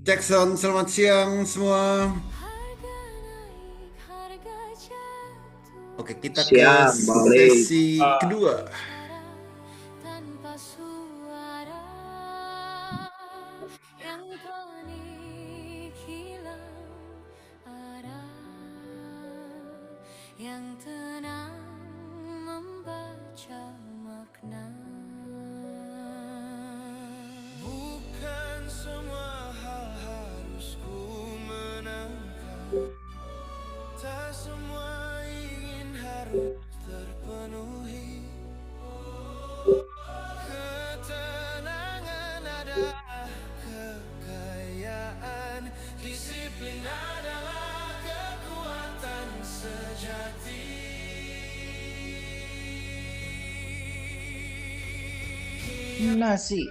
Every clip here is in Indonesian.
Jackson, selamat siang semua. Oke, kita ke Siap, balik. sesi kedua. Yang tenang membaca makna. Bukan semua hal harus ku menangkan. Tak semua ingin harus terpenuhi. Ketenangan adalah kekayaan. Disiplin adalah kekuatan sejati. Nasi,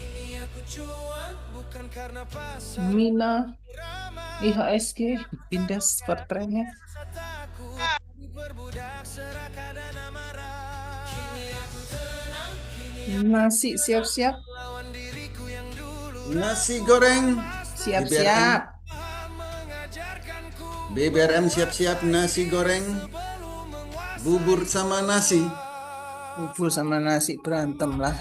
Ini aku cuan bukan karena pasar Mina, ramai. IHSG, pindah partainya. Takut diperbudak serakah dan amarah. Kini aku tenang, Nasi, siap-siap, lawan diriku yang dulu Nasi goreng, BBRM, siap-siap. mengajarkanku BBRM siap-siap nasi goreng, bubur sama nasi. Bubur sama nasi berantem lah.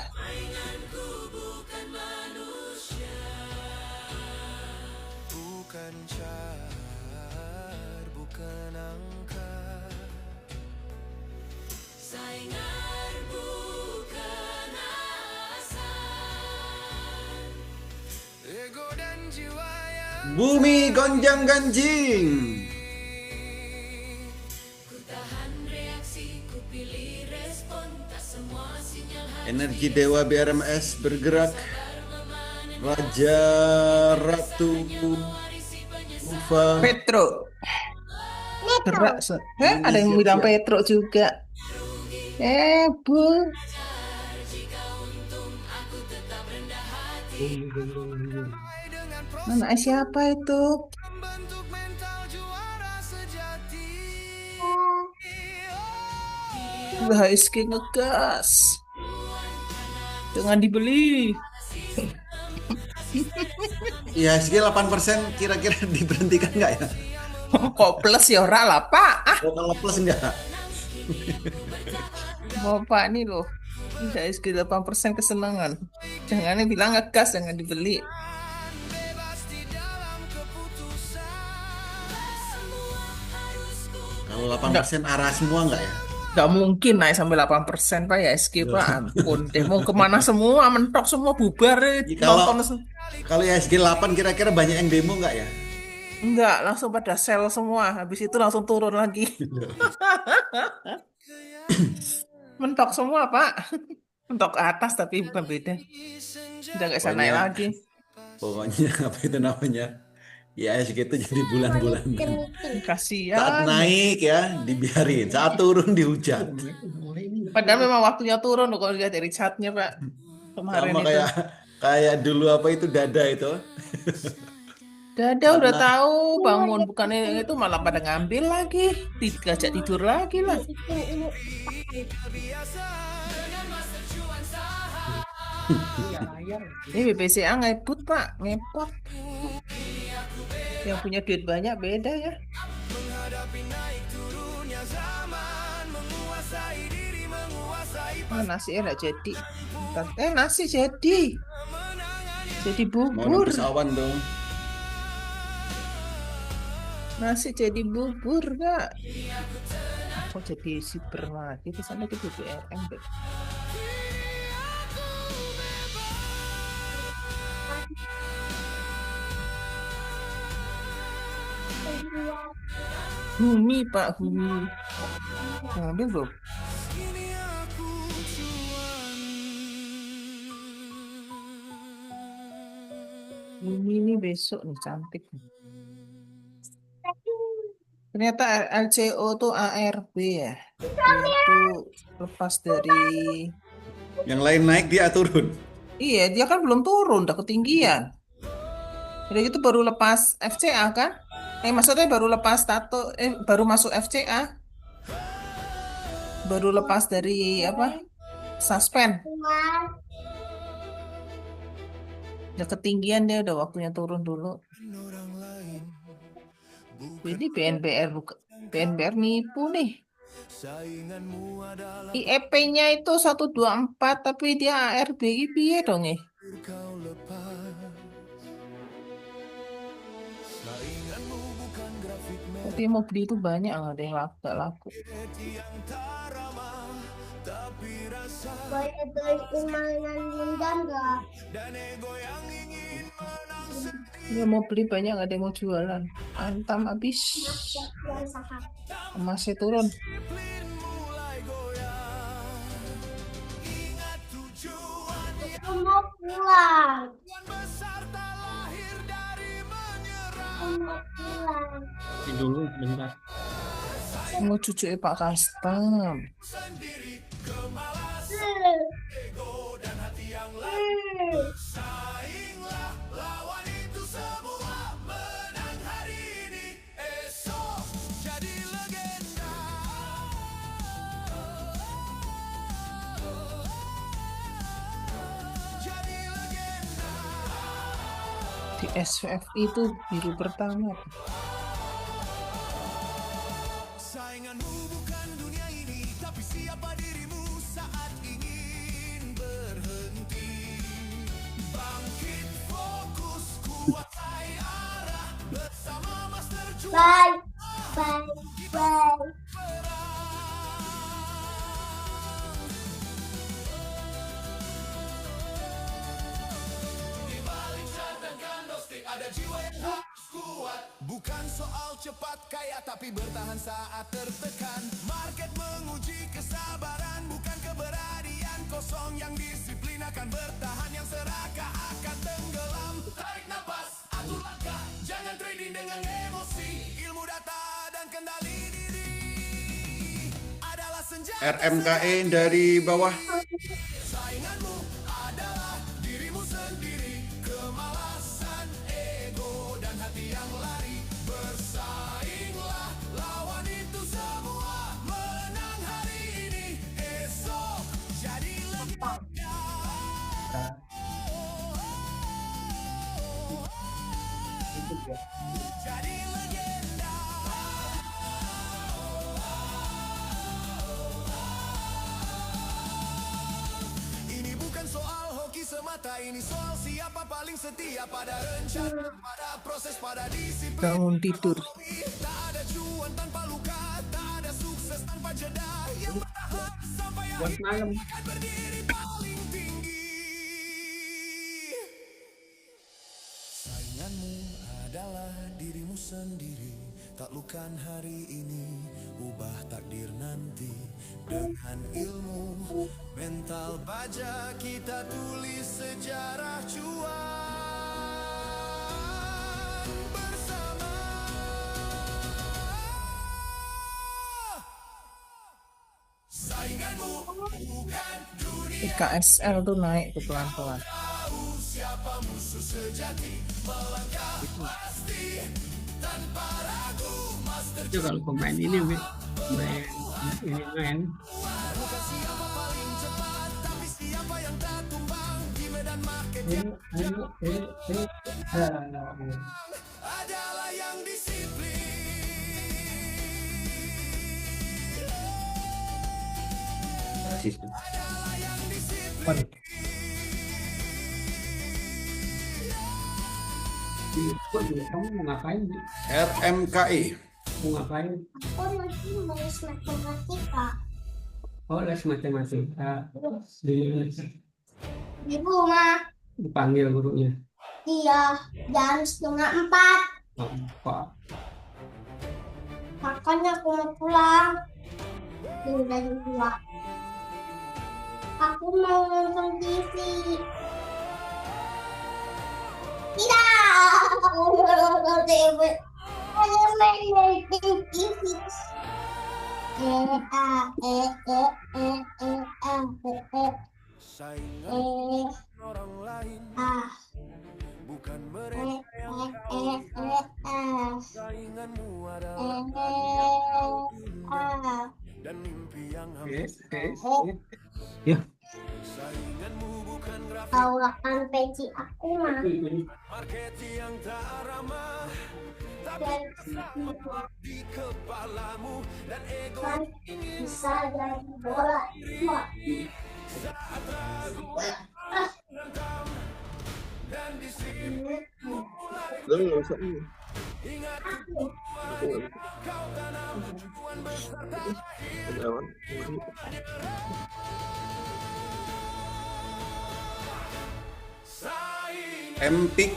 bukan car, bukan angka. Saingan bukan alasan. Ego dan jiwa yang Bumi gonjang ganjing. ku tahan reaksi, ku pilih respon. Tak semua sinyal Energi Dewa BRMS bergerak. Raja Ratu Ufa. Petro, gerak. Ada yang Siap, bilang siap. Petro juga. Bu. Mana siapa itu? membentuk mental juara sejati. IHSG ngegas. Jangan dibeli. IHSG 8% kira-kira diberhentikan nggak ya? Kok plus ya ora lah, Pak. Oh, kalau plus enggak? Bapak ini loh. IHSG 8% kesenangan. Jangan bilang ngegas, jangan dibeli. Kalau 8% arah semua nggak ya? Gak mungkin naik sampai 8% Pak ya SG Pak. Ampun deh, mau kemana semua, mentok semua bubar Jadi kalau nonton. kalau IHSG 8 kira-kira banyak yang demo nggak ya? Enggak, langsung pada sell semua. Habis itu langsung turun lagi. Mentok semua Pak. Mentok ke atas tapi bukan beda. Udah nggak bisa naik Pokoknya, lagi. pokoknya apa itu namanya? IHSG itu jadi bulan-bulanan. Saat Kasihan. naik ya dibiarin, saat turun dihujat. Padahal memang waktunya turun loh kalau lihat dari chartnya Pak. Kemarin Sama itu. kayak kayak dulu apa itu dada itu. Dada Saat udah naik. tahu bangun, bukannya yang itu malah pada ngambil lagi, diajak tidur lagi lah. Ini BPCA ngebut Pak, ngepot. Yang punya duit banyak beda ya. Ah, nasi nggak jadi. Nasi jadi Mau bubur. nembus awan dong. Nasi jadi bubur Kak. Kok jadi super lagi di sana ke BBRM deh. Humi Pak, Humi. Ngambil belum? Humi ini besok nih cantik. Ternyata LCO tuh ARB ya. Dia tuh lepas dari. Yang lain naik dia turun. Iya, dia kan belum turun, udah ketinggian. Jadi itu baru lepas FCA kan? Maksudnya baru lepas baru masuk FCA. Baru lepas dari apa? Suspend. Udah ketinggian dia, udah waktunya turun dulu. Jadi BNBR buka, BNBR nipu nih. IEP-nya itu 124 tapi dia ARBI piye dong ya? Tapi mau beli itu banyak, nggak ada yang laku, nggak laku. Boleh beliin mainan bunda nggak? Dia mau beli banyak, nggak ada yang mau jualan. Antam habis, Yang sehat. masih turun. Aku mau pulang. Aku mau pulang. dulu bentar. Mau cucu Pak Custom. Di SVF itu biru pertama. Sainganmu bukan dunia ini, tapi siapa dirimu saat ingin berhenti. Bangkit, fokus, kuasai arah bersama Master Juara. Bye. Bye. Bye. Ada jiwa yang harus kuat. Bukan soal cepat kaya, tapi bertahan saat tertekan. Market menguji kesabaran, bukan keberanian kosong. Yang disiplin akan bertahan, yang serakah akan tenggelam. Tarik nafas, atur langkah, jangan trading dengan emosi. Ilmu data dan kendali diri adalah senjata. RMKE dari bawah. Sainganmu adalah dirimu sendiri. Kemalasan, ego, dan hati yang lari. Bersainglah, lawan itu semua. Menang hari ini, esok jadi legenda. Jadi legenda. Ini bukan soal hoki semata, ini soal siapa paling setia pada rencana, pada proses, pada disiplin. Bangun tidur. Tak ada cuan tanpa luka, tak ada sukses tanpa jeda. Yang bertahan sampai Buat malam. akan berdiri paling tinggi. Sainganmu adalah dirimu sendiri. Taklukan hari ini, ubah takdir nanti. Dengan ilmu, mental baja, kita tulis sejarah cuan bersama. Sainganmu bukan dunia. IKSL tuh naik tuh pelan-pelan. Siapa musuh sejati, melangkah pasti tanpa ragu. Master Itu kalau pemain ini main ini main bukan siapa paling cepat, tapi siapa yang tak tumbang di medan market. Adalah yang disiplin. Adalah yang disiplin. Kamu mau ngapain? RMKE. Mau ngapain? Aku nanti mau les matematika Oh, les matematika. di rumah. Dipanggil gurunya. Iya, jam 3:30. Oh, kok Makanya aku mau pulang. Udah jam 2. Aku mau nonton TV. Tidak, aku mau nonton TV. Aku main TV. Saingan orang lain, bukan mereka yang sainganmu adalah dan mimpi yang hampir. ya Sainganmu bukan grafik. Kau akan gaji aku mah Market yang tak ramah, tapi gaji di kepalamu dan ego kan bisa jadi bola cuma saat ragu menentang dan disiplin mulai ingat kau tanam tujuan besar terakhir. Saing Mpix.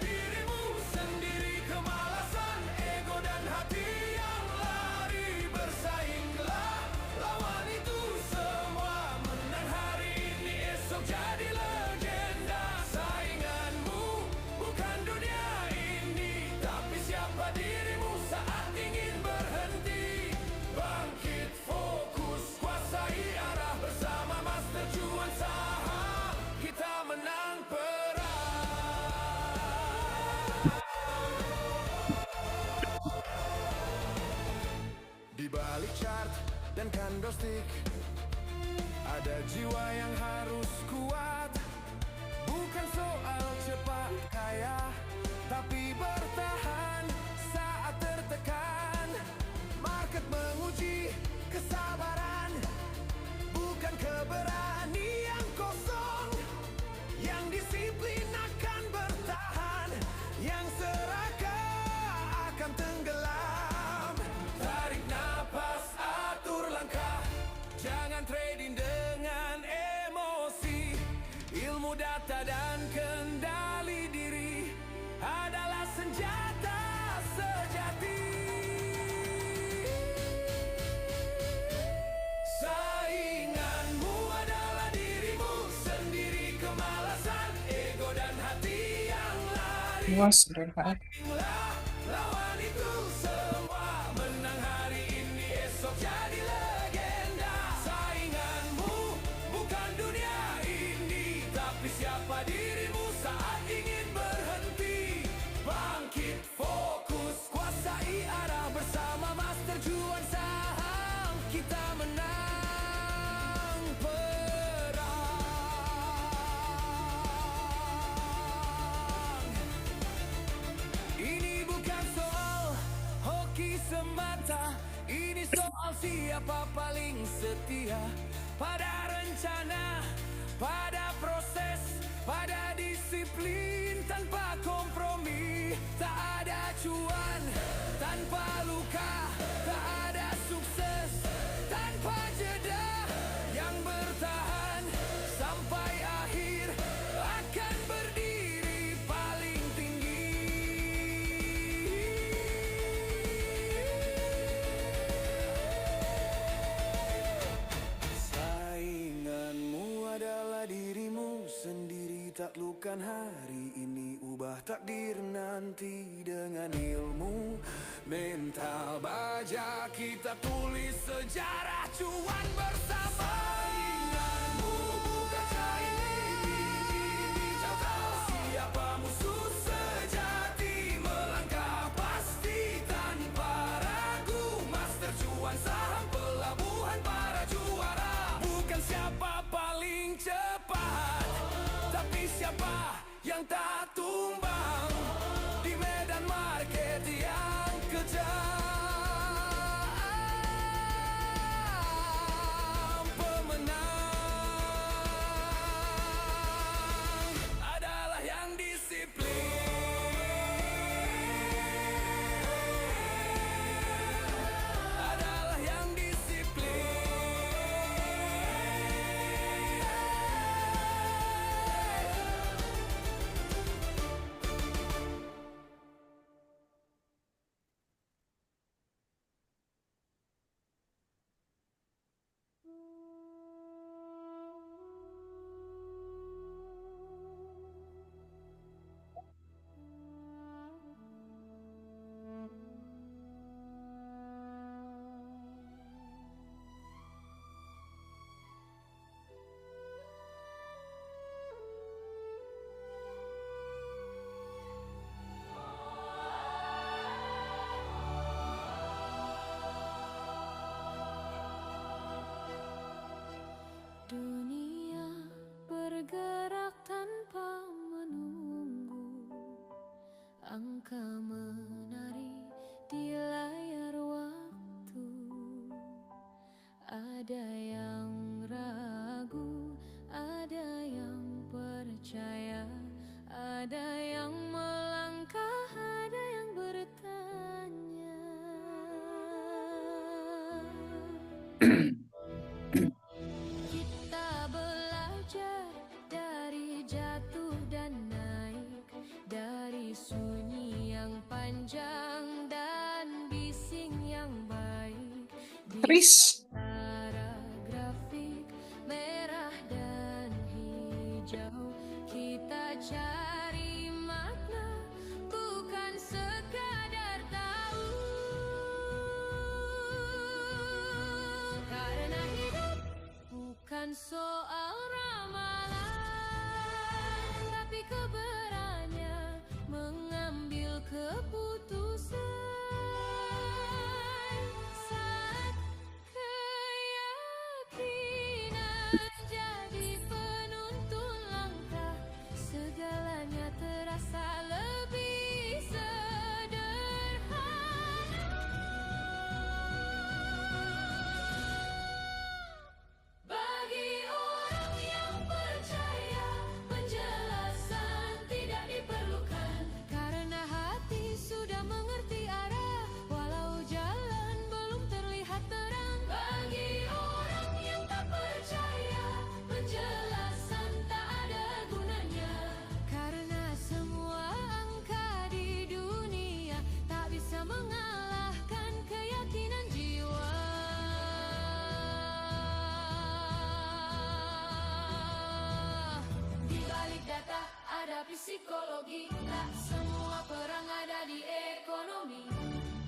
dirimu sendiri, kemalasan ego dan hati yang lari, bersainglah lawan itu semua, menang hari ini esok jadi legenda. Sainganmu bukan dunia ini, tapi siapa dirimu saat ingin berhenti. Bangkit, fokus, kuasai arah, bersama Master Juan Saham kita menang perang. Di balik chart dan candlestick ada jiwa yang harus kuat. Bukan soal cepat kaya, tapi bertahan saat tertekan. Market menguji kesabaran, bukan keberanian kosong. Yang disiplin akan bertahan, yang serakah akan tenggelam. Tarik napas, atur langkah, jangan trading dengan emosi. Ilmu data dan kendali diri adalah senjata sejati. Sainganmu adalah dirimu sendiri, kemalasan ego dan hati yang lari. Luas, Renhat. Lawan itu semua, menang hari ini esok jadi legenda. Sainganmu bukan dunia ini, tapi siapa dirimu saat ingin berhenti. Bangkit, fokus, kuasai arah, bersama Master Juan Saham kita menang perang. Ini bukan soal hoki semata, ini soal siapa paling setia pada rencana, pada proses, pada disiplin tanpa kompromi. Tak ada cuan tanpa luka, tak ada sukses tanpa jeda. Yang bertahan sampai akhir akan berdiri paling tinggi. Sainganmu adalah dirimu sendiri, taklukkan hari ini, ubah takdir nanti dengan ilmu mental baja. Kita tulis sejarah cuan bersama. Sainganmu bukan cair ini, tahu siapa musuh sejati, melangkah pasti tanpa ragu. Master Cuan Saham, pelabuhan para juara. Bukan siapa paling cepat, tapi siapa yang tak tumbang di medan market yang kejam. Pemenang adalah yang disiplin, adalah yang disiplin. angka menari di layar waktu. Ada yang ragu, ada yang percaya, ada yang melangkah, ada yang bertanya. Kita belajar dari jatuh dan naik, dari sunyi yang panjang dan bising yang baik. Di Tris. antara grafik merah dan hijau, kita cari makna, bukan sekadar tahu. Karena hidup bukan soal ramalan, tapi keberanian mengambil keputusan. Saat keyakinan jadi penuntun langkah, segalanya terasa lebih sederhana. Bagi orang yang percaya, penjelasan tidak diperlukan, karena hati sudah mengerti arah, walau jalan belum terlihat terang. Bagi orang yang tak percaya, penjelasan tak ada gunanya, karena semua angka di dunia tak bisa mengalahkan keyakinan jiwa. Di balik data ada psikologi, tak semua perang ada di ekonomi.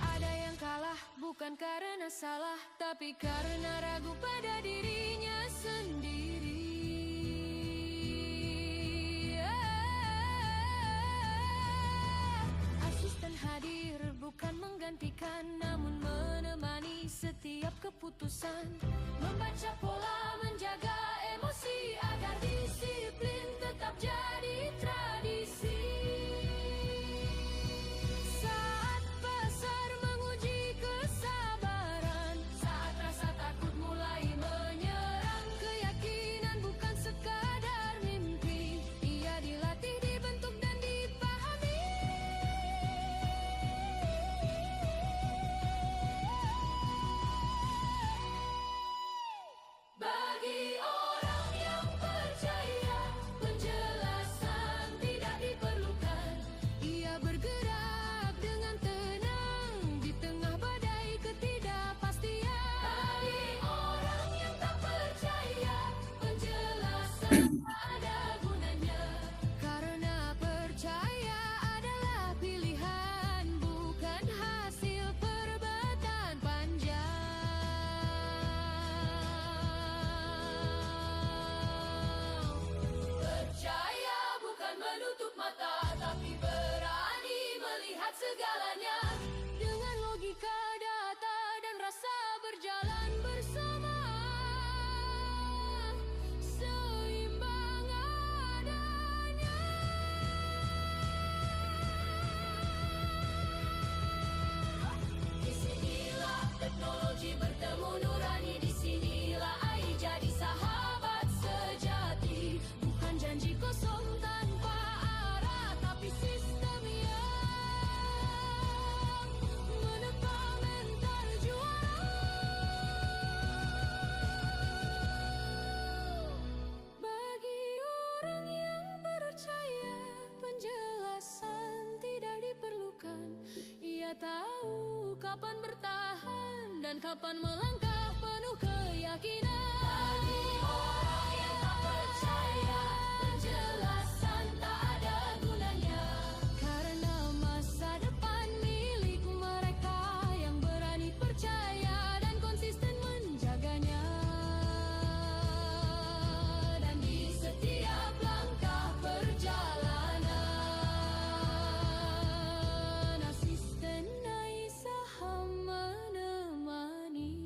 Ada yang kalah bukan karena salah, tapi karena ragu pada dirinya sendiri. Asisten hadir bukan menggantikan, namun menemani setiap keputusan. Membaca pola, menjaga emosi, agar disiplin tetap jadi tradisi. Saat pasar menguji kesabaran, saat rasa takut mulai menyerang, keyakinan bukan sekadar mimpi, ia dilatih, dibentuk dan dipahami. Bagi orang yang percaya, penjelasan tidak diperlukan, ia bergerak dengan tenang di tengah badai ketidakpastian. Bagi orang yang tak percaya, penjelasan tak ada gunanya, karena percaya adalah pilihan, bukan hasil perdebatan panjang. Percaya bukan menutup mata, tapi berani melihat segalanya. Dengan logika, data, dan rasa berjalan bersama, seimbang adanya. Disinilah teknologi bertemu nurani, disinilah AI jadi sahabat sejati. Bukan janji kosong tanpa arah, tapi sistem yang menepa mental juara. Bagi orang yang percaya, penjelasan tidak diperlukan, ia tahu kapan bertahan dan kapan melangkah penuh keyakinan. Bagi orang yang tak percaya, penjelasan tak ada gunanya, karena masa depan milik mereka yang berani percaya dan konsisten menjaganya. Dan di setiap langkah perjalanan, asisten Aisyah menemani.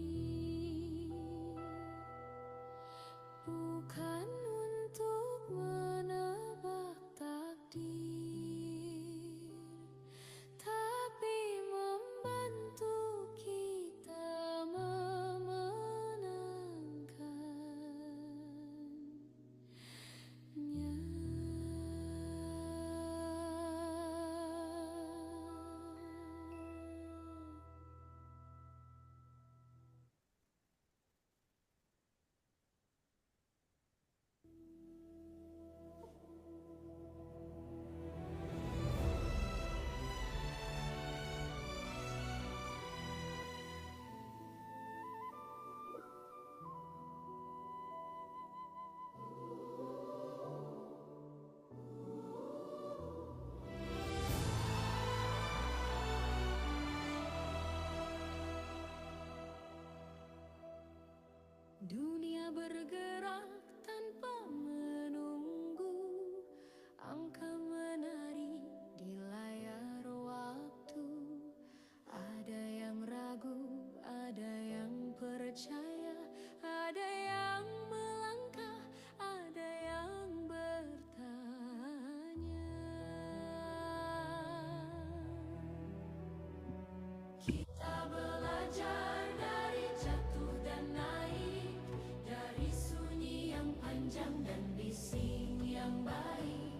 Dunia bergerak tanpa menunggu, angka menari di layar waktu. Ada yang ragu, ada yang percaya, ada yang melangkah, ada yang bertanya. Kita belajar dari jatuh dan naik, dari sunyi yang panjang dan bising yang baik.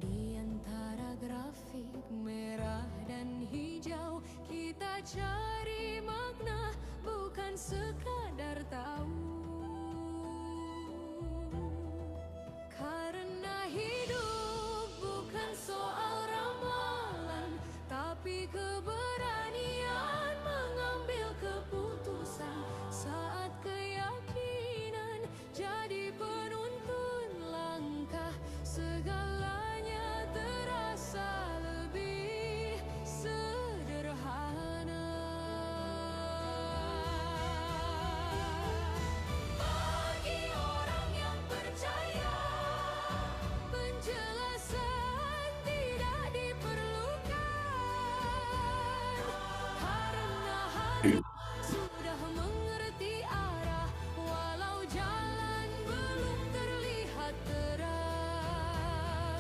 Di antara grafik merah dan hijau, kita cari makna, bukan sekadar tahu. Karena hidup bukan soal ramalan, tapi keberanian mengambil keputusan. Saat keyakinan jadi penuntun langkah, segalanya terasa lebih sederhana. Bagi orang yang percaya, penjelasan tidak diperlukan. Karena hati sudah mengerti arah, walau jalan belum terlihat terang.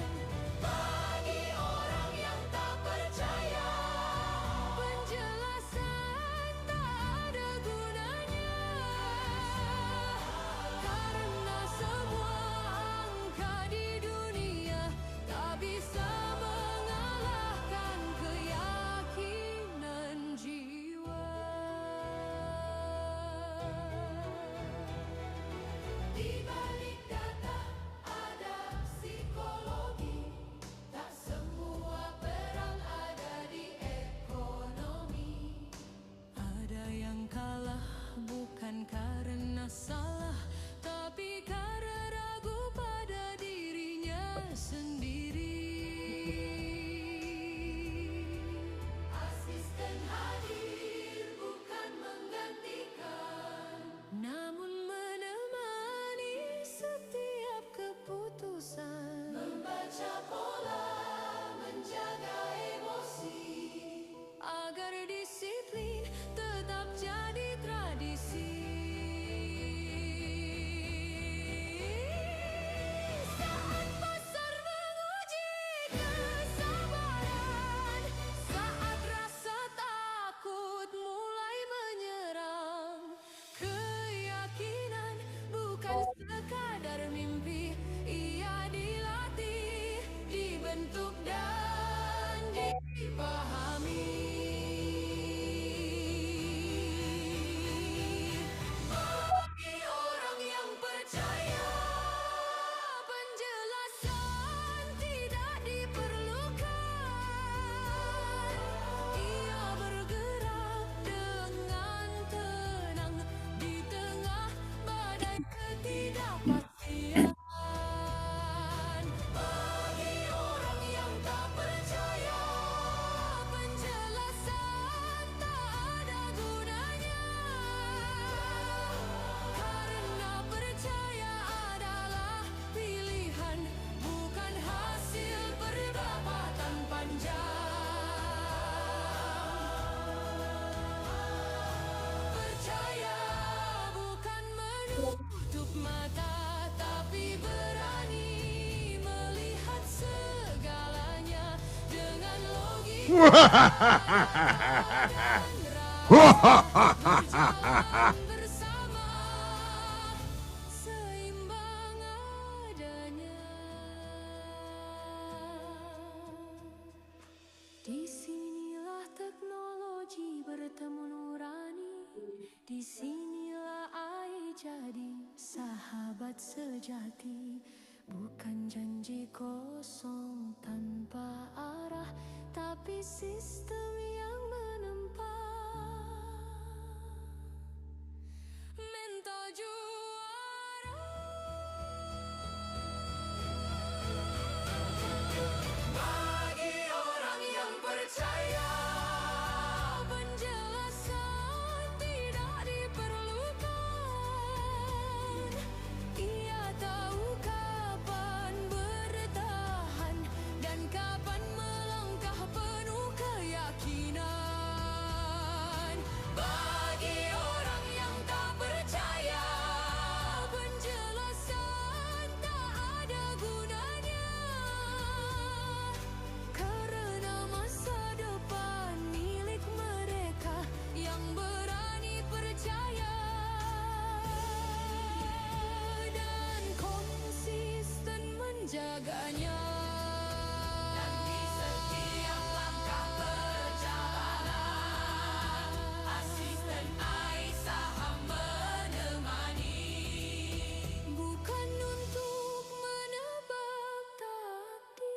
Bagi orang yang tak percaya, penjelasan tak ada gunanya. Karena semua angka di dunia tak bisa mengalahkan keyakinan jiwa. Di balik data ada psikologi, tak semua perang ada di ekonomi. Ada yang kalah bukan karena salah, tapi karena ragu pada dirinya sendiri. Asisten hadir bukan menggantikan, namun menemani setiap keputusan. Membaca pola, menjaga emosi, agar disiplin tetap jadi tradisi. Saat pasar menguji kesabaran, saat rasa takut mulai menyerang, keyakinan bukan sekadar mimpi, ia dilatih, dibentuk dan dipahami. Bagi orang yang percaya, penjelasan tidak diperlukan. Ia bergerak dengan tenang di tengah badai ketidakpastian. Bagi orang yang tak percaya, penjelasan tak ada gunanya. Karena percaya adalah pilihan, bukan hasil perdebatan panjang. Percaya bukan menutup mata, tapi berani melihat segalanya dengan logika berjalan bersama, seimbang adanya. Disinilah teknologi bertemu nurani, disinilah AI jadi sahabat sejati. Bukan janji kosong tanpa arah, tapi sistem yang menempa. Mental juara. Bagi orang yang percaya, penjelasan tidak diperlukan. menjaganya. Dan di setiap langkah perjalanan, asisten Aisyah menemani. Bukan untuk menebak takdir,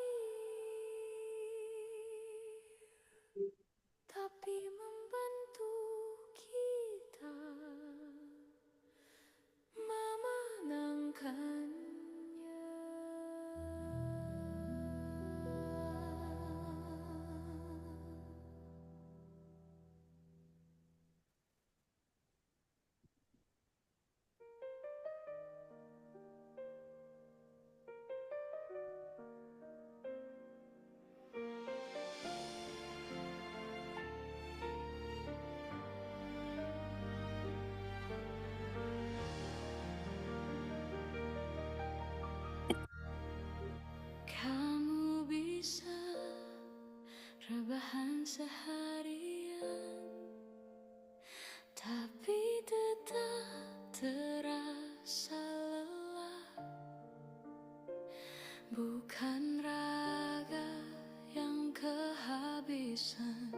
tapi membantu kita memenangkannya. Kamu bisa rebahan seharian, tapi tetap terasa lelah. Bukan raga yang kehabisan,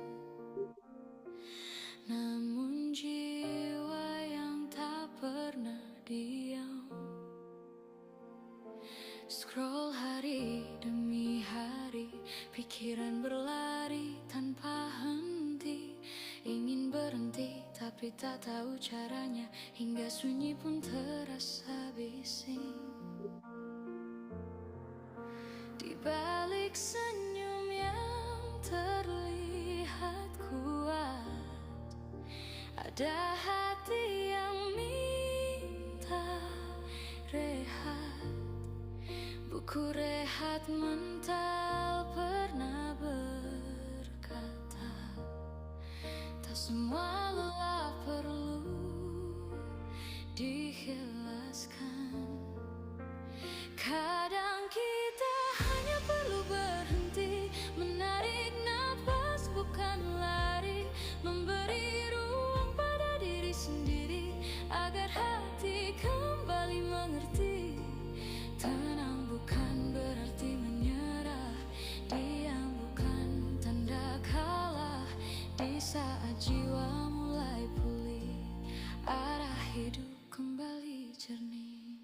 namun jiwa yang tak pernah diam. Scroll hari demi hari, pikiran berlari tanpa henti. Ingin berhenti tapi tak tahu caranya, hingga sunyi pun terasa bising. Di balik senyum yang terlihat kuat, ada hati yang minta rehat. Buku rehat mental pernah berkata, tak semua lelah perlu dihilaskan. Kadang kita hanya perlu berhenti, menarik nafas bukan lari, memberi ruang pada diri sendiri agar hati kembali mengerti. Tenang bukan berarti menyerah, diam bukan tanda kalah. Di saat jiwa mulai pulih, arah hidup kembali jernih.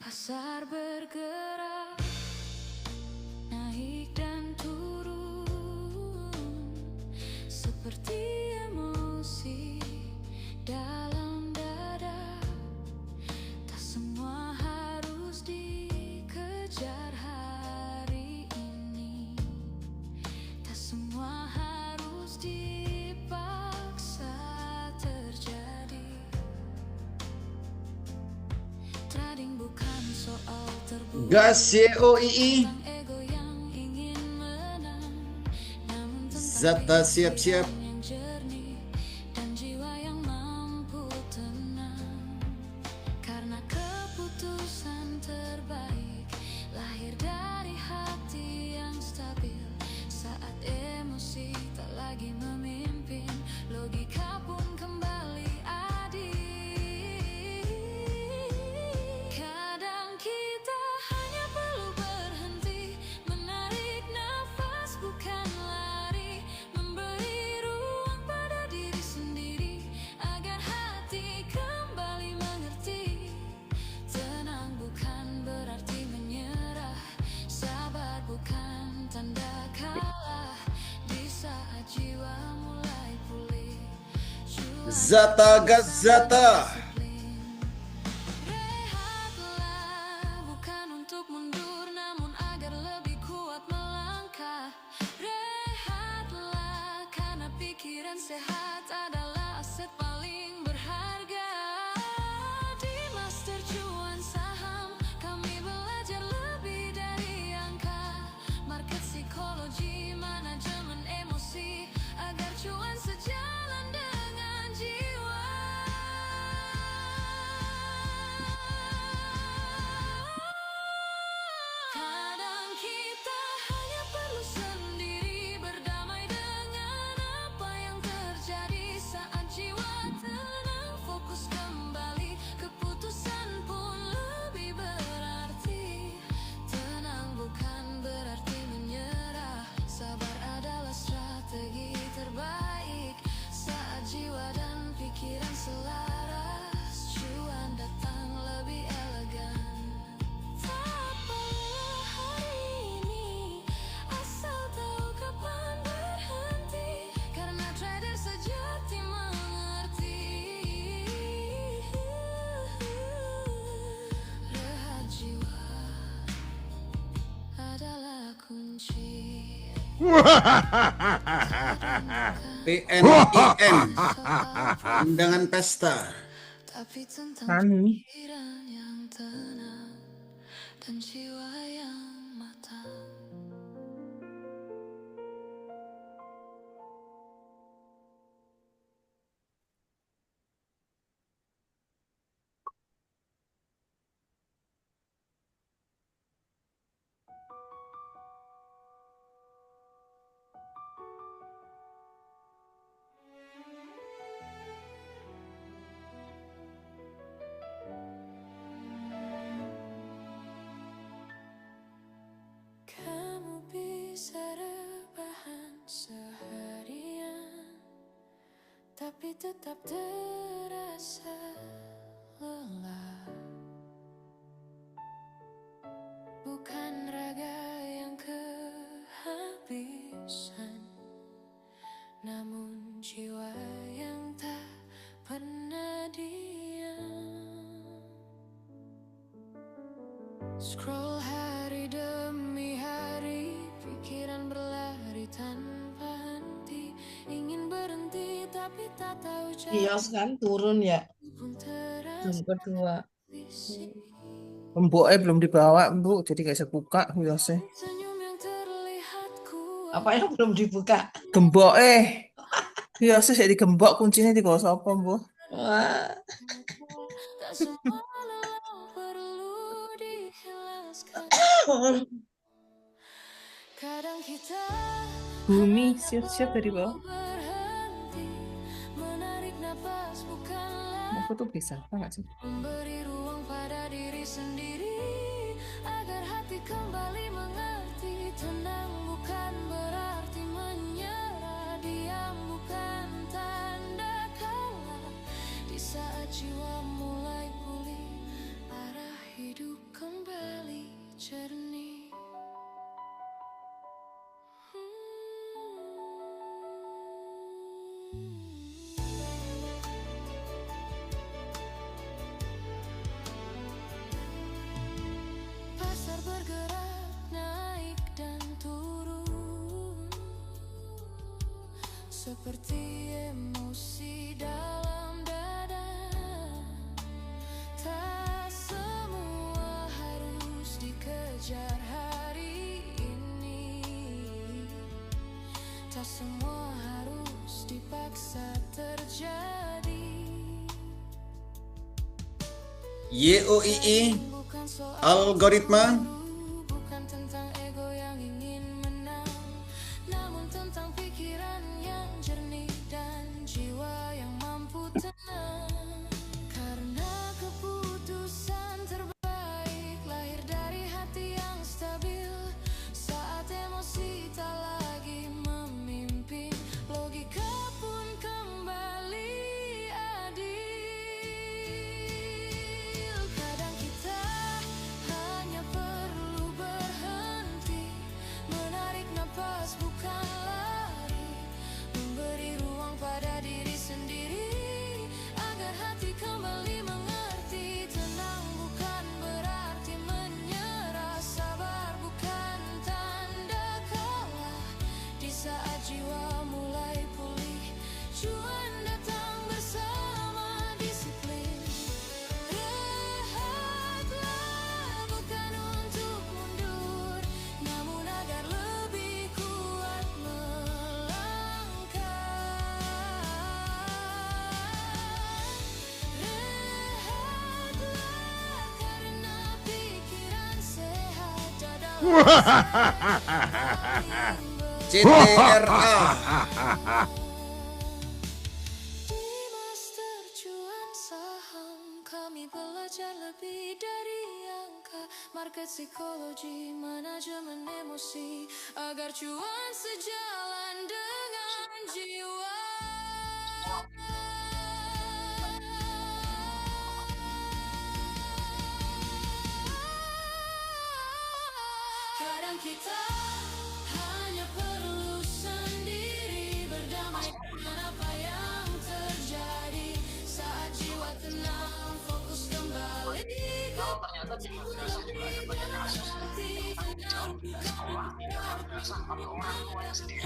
Pasar bergerak, naik dan turun, seperti emosi dalam dada. Tak semua harus dikejar hari ini, tak semua harus dipaksa terjadi. Trading bukan soal terbuka, Gas YOII. ego yang ingin menang, namun Zata siap-siap. yang jernih dan jiwa yang mampu tenang. Karena keputusan terbaik lahir dari hati yang stabil. Saat emosi tak lagi memimpin, logika pun kembali adil. Kadang kita hanya perlu berhenti, menarik nafas bukan lari, memberi ruang pada diri sendiri agar hati kembali mengerti. Tenang bukan berarti menyerah, sabar bukan tanda kalah. Di saat jiwa mulai pulih, Zata gas Zata. rehatlah bukan untuk mundur, namun agar lebih kuat melangkah. Rehatlah karena pikiran sehat adalah aset paling berharga. Di Master Cuan Saham kami belajar lebih dari angka, market psikologi, manajemen emosi, agar cuan sejalan dengan jiwa. PNIN, undangan pesta. Tapi tentang Anu. pikiran yang tenang dan jiwa yang matang. Kamu bisa rebahan seharian, tapi tetap terasa lelah. Bukan raga yang kehabisan, namun jiwa yang tak pernah diam. Scroll hari demi hari, pikiran berlari tanpa henti. Ingin berhenti tapi tak tahu Kios kan turun ya pun terasa jam kedua. bisik. Mboknya belum dibawa, Bu, jadi gak bisa buka kiosnya. Senyum yang terlihat kuat. Apa yang belum dibuka? Gembok kiosnya jadi digembok, kuncinya di bawah sopo, Bu. Wah, Tak semua lelah perlu dijelaskan. Kadang kita Bumi siap-siap dari bawah. berhenti, menarik napas bukanlah Aku tuh bisa, apa nggak sih? memberi ruang pada diri sendiri agar hati kembali mengerti. Tenang bukan berarti menyerah, diam bukan tanda kalah. Di saat jiwa mulai pulih, arah hidup kembali jernih. Pasar bergerak naik dan turun, seperti emosi dalam dada. Tak semua harus dikejar hari ini, tak semua harus dipaksa terjadi. YOII, Bukan soal algoritma. bukan tentang ego yang ingin menang, namun tentang pikiran yang jernih dan jiwa yang mampu tenang. Karena keputusan terbaik lahir dari hati yang stabil. Saat emosi tak lagi memimpin, logika pun kembali adil. Kadang kita hanya perlu berhenti, menarik napas bukan lari, memberi ruang pada diri sendiri agar hati kembali mengerti. Tenang bukan berarti menyerah, sabar bukan tanda kalah. Di saat jiwa mulai pulih, cuan datang bersama disiplin. Rehatlah bukan untuk mundur, namun agar lebih kuat melangkah. Rehatlah karena pikiran sehat dalam CTRA. Di Master Cuan Saham kami belajar lebih dari angka, market psikologi, manajemen emosi, agar cuan sejalan dengan jiwa. Kadang kita hanya perlu sendiri berdamai dengan apa yang terjadi. Saat jiwa tenang, fokus kembali ke di imigrasi juga ada banyak kasus anak jauh dari sekolah tidak madrasah tapi orang tuanya sendiri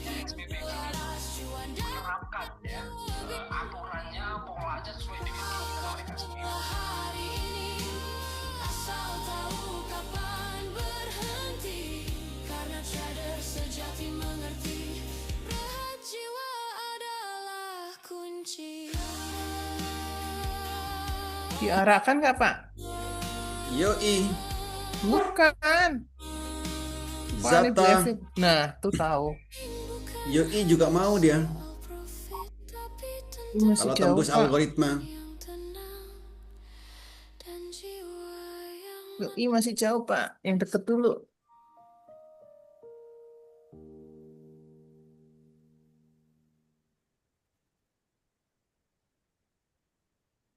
PSBB menerapkan ya aturannya polanya sesuai dengan keinginan mereka sendiri. Asal tahu kapan berhenti, karena tiada sejati mengerti. Rehat jiwa adalah kunci. Diarahkan nggak, Pak? Yoi, Bukan. Pak, ini Bu Zata. Evi. Nah, tuh tahu. Yoi juga mau dia. Ini masih Kalau jauh, tembus Pak. algoritma. Yoi masih jauh, Pak. Yang deket dulu.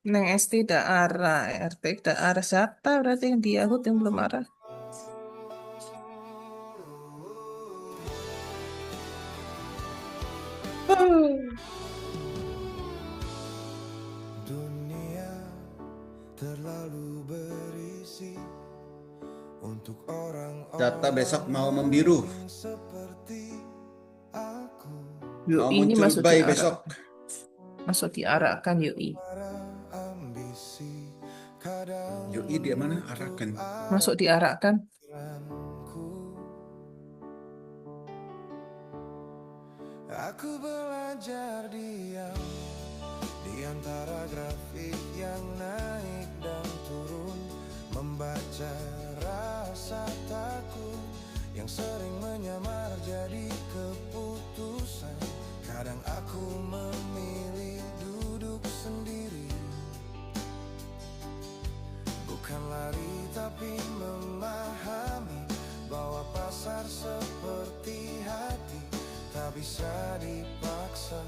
Neng ST dah arah, RT dah arah. Zata berarti yang di Yahoo yang belum arah. Dunia terlalu berisi untuk orang-orang Data besok mau membiru. seperti aku. Mau Yoi ini muncul masuk bay diarah. besok. Masuk diarahkan Yoi. Ambisi kadang Yoi dia mana? Arahkan. Masuk diarahkan. aku belajar diam di antara grafik yang naik dan turun, membaca rasa takut yang sering menyamar jadi keputusan. Kadang aku memilih duduk sendiri, bukan lari tapi memahami bahwa pasar seperti hati tak bisa dipaksa,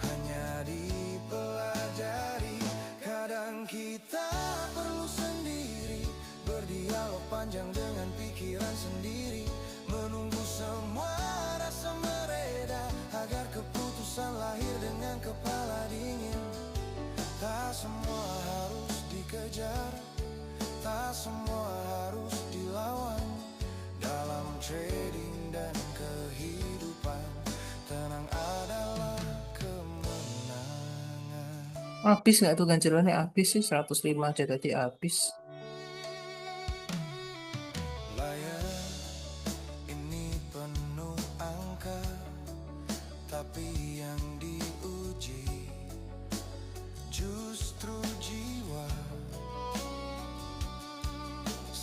hanya dipelajari. Kadang kita perlu sendiri, berdialog panjang dengan pikiran sendiri, menunggu semua rasa mereda agar keputusan lahir dengan kepala dingin. Tak semua harus dikejar, tak semua harus dilawan. Dalam trading dan kehidupan, tenang adalah kemenangan. Habis nggak tuh ganjalannya? Habis sih 105 aja tadi habis. Layar ini penuh angka, tapi yang diuji justru jiwa.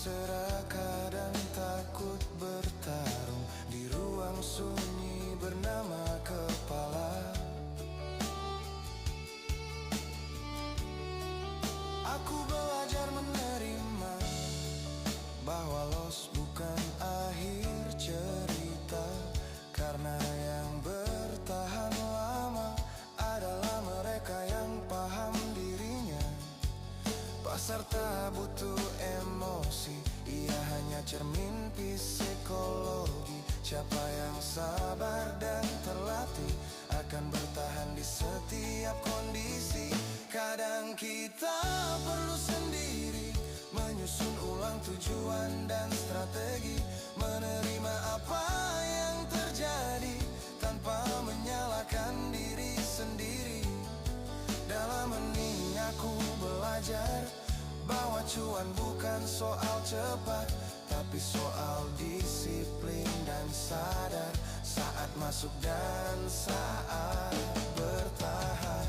Serakah dan takut bertarung di ruang sunyi bernama kepala. Aku belajar menerima bahwa loss bukan akhir cerita, karena yang bertahan lama adalah mereka yang paham dirinya. Pasar tak butuh emosi, ia hanya cermin psikologi. Siapa yang sabar dan terlatih akan bertahan di setiap kondisi. Kadang kita perlu sendiri menyusun ulang tujuan dan strategi, menerima apa yang terjadi tanpa menyalahkan diri sendiri. Dalam hening aku belajar bahwa cuan bukan soal cepat, tapi soal disiplin dan sadar saat masuk dan saat bertahan.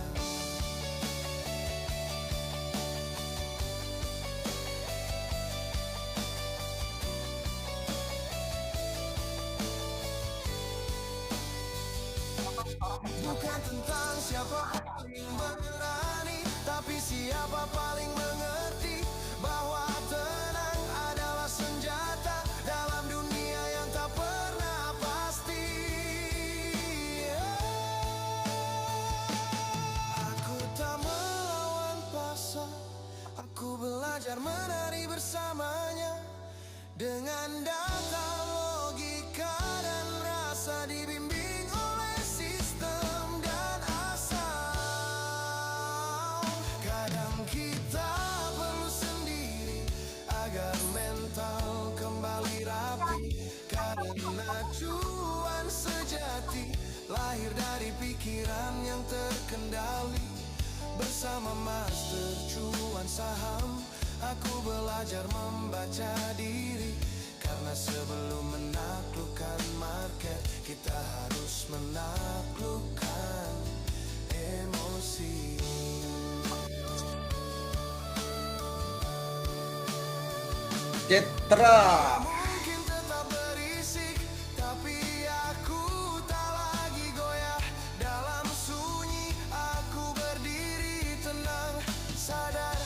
Bukan tentang siapa paling berani, tapi siapa paling mengerti bahwa tenang adalah senjata dalam dunia yang tak pernah pasti. Aku tak melawan pasar, aku belajar menari bersamanya dengan data, logika dan rasa, dibimbing oleh sistem dan asal. kita perlu sendiri agar mental kembali rapi. Karena cuan sejati lahir dari pikiran yang terkendali. Bersama master cuan saham, aku belajar membaca diri. Karena sebelum menaklukkan market, kita harus menaklukkan emosi. Citra. Mungkin tetap berisik, tapi aku tak lagi goyah. Dalam sunyi aku berdiri tenang, sadar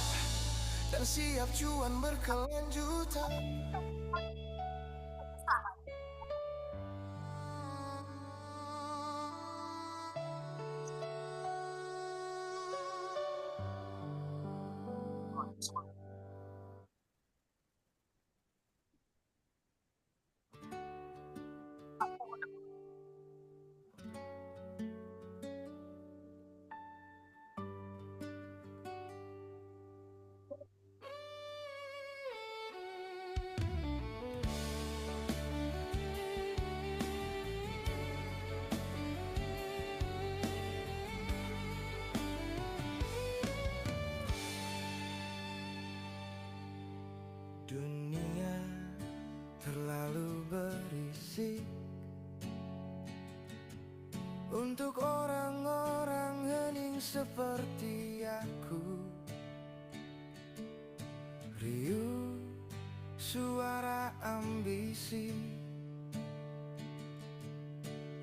dan siap cuan berkelanjutan. Dunia terlalu berisik untuk orang-orang hening seperti aku. Riuh suara ambisi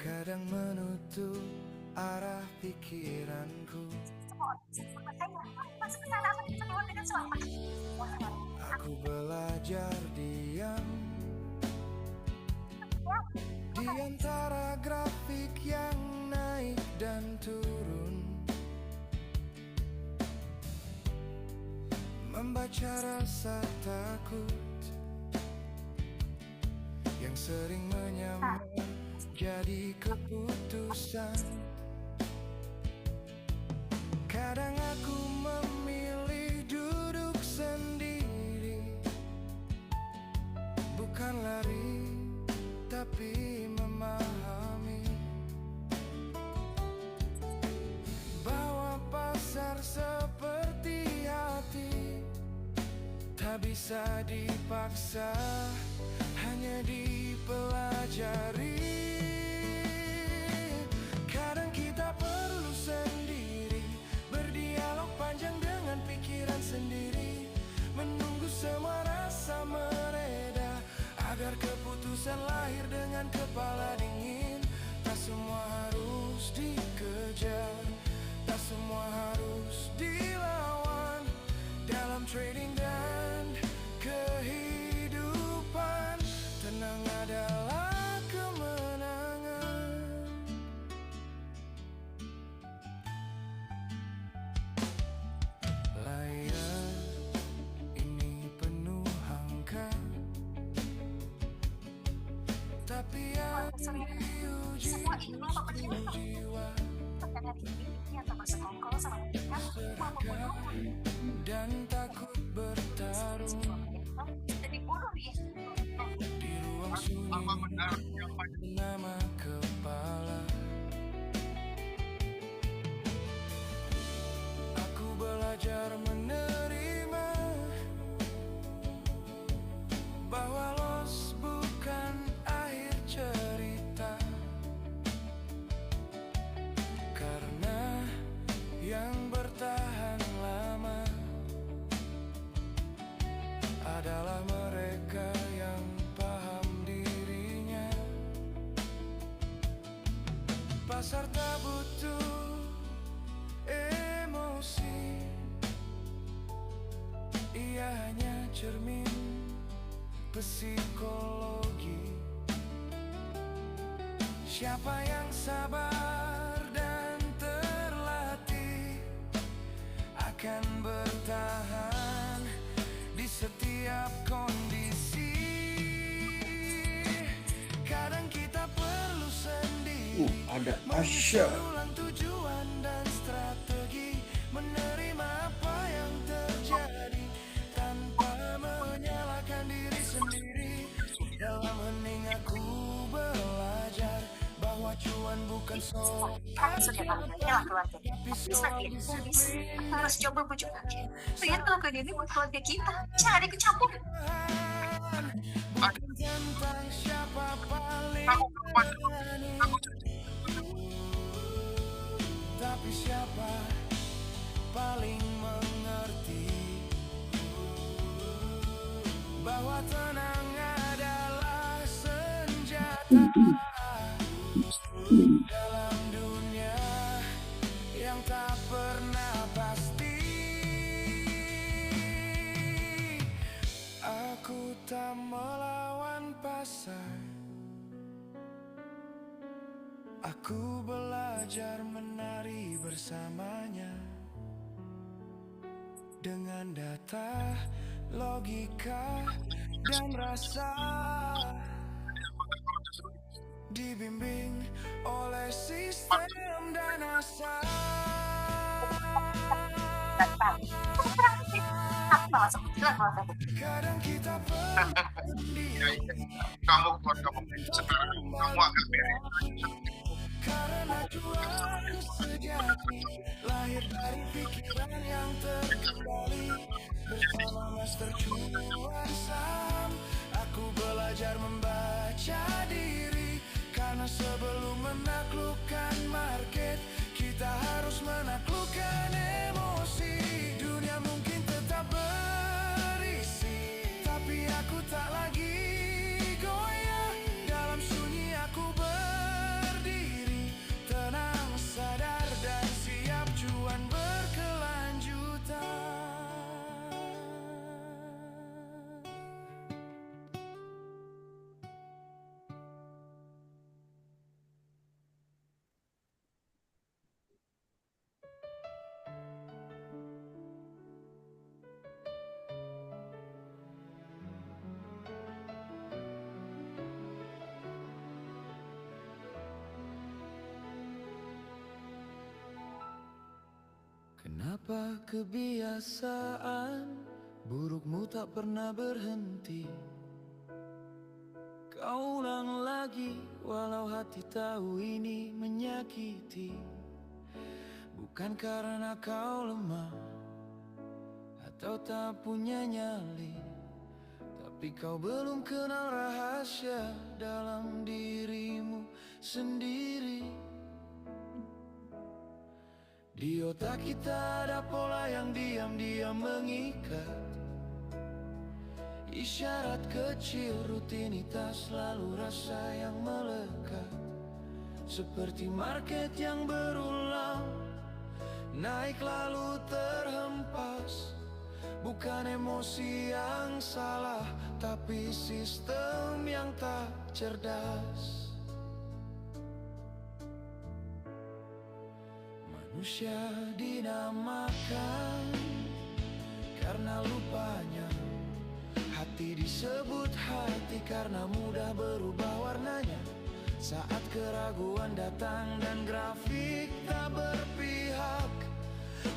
kadang menutup arah pikiranku. Aku belajar diam di antara grafik yang naik dan turun, membaca rasa takut yang sering menyamar jadi keputusan. Kadang aku memilih duduk sendiri, bukan lari tapi memahami bahwa pasar seperti hati tak bisa dipaksa, hanya dipelajari. Kadang kita perlu sendiri, berdialog panjang dengan pikiran sendiri, menunggu semua rasa mereda agar keputusan lahir dengan kepala dingin. Tak semua harus dikejar, tak semua harus dilawan dalam trading dan kehidupan. Tenang adalah kemenangan. Layar ini penuh angka, tapi yang diuji justru jiwa. Dan takut bertarung di ruang sunyi nama kepala. Aku belajar menerima bahwa loss bukan akhir cerita, karena yang bertahan lama adalah mereka yang paham dirinya. Pasar tak butuh emosi, ia hanya cermin psikologi. Siapa yang sabar dan terlatih akan bertahan di setiap kondisi. Kadang kita perlu sendiri, Ada Asya. ulang tujuan dan strategi, menerima apa yang sudah paling keluarga. Bisa dia, bisa. Kita harus coba bujuk lagi. Lihat kelakuan ini buat keluarga kita. Jangan ikut campur. Aku perempuan. Tapi siapa paling mengerti bahwa tenang adalah senjata dalam dunia yang tak pernah pasti. Aku tak melawan pasar. Aku belajar menari bersamanya dengan data, logika, dan rasa, dibimbing oleh sistem dan asa. Kadang kita pendiri. Kamu keluarga sekarang kamu agak beres. Karena juang sejati lahir dari pikiran yang terkendali. Bersama Master Cuan Sam, aku belajar membaca diri. Karena sebelum menaklukkan market, kita harus menaklukkan emosi. Dunia mungkin tetap berisi, tapi aku tak lagi goyah. Dalam sunyi aku berdiri, tenang, sadar, dan siap cuan berkelanjutan. Kenapa kebiasaan burukmu tak pernah berhenti? Kau ulang lagi walau hati tahu ini menyakiti. Bukan karena kau lemah atau tak punya nyali, tapi kau belum kenal rahasia dalam dirimu sendiri. Di otak kita ada pola yang diam-diam mengikat. Isyarat kecil, rutinitas, lalu rasa yang melekat. Seperti market yang berulang, naik lalu terhempas. Bukan emosi yang salah, tapi sistem yang tak cerdas. Manusia dinamakan karena lupanya. Hati disebut hati karena mudah berubah warnanya. Saat keraguan datang dan grafik tak berpihak,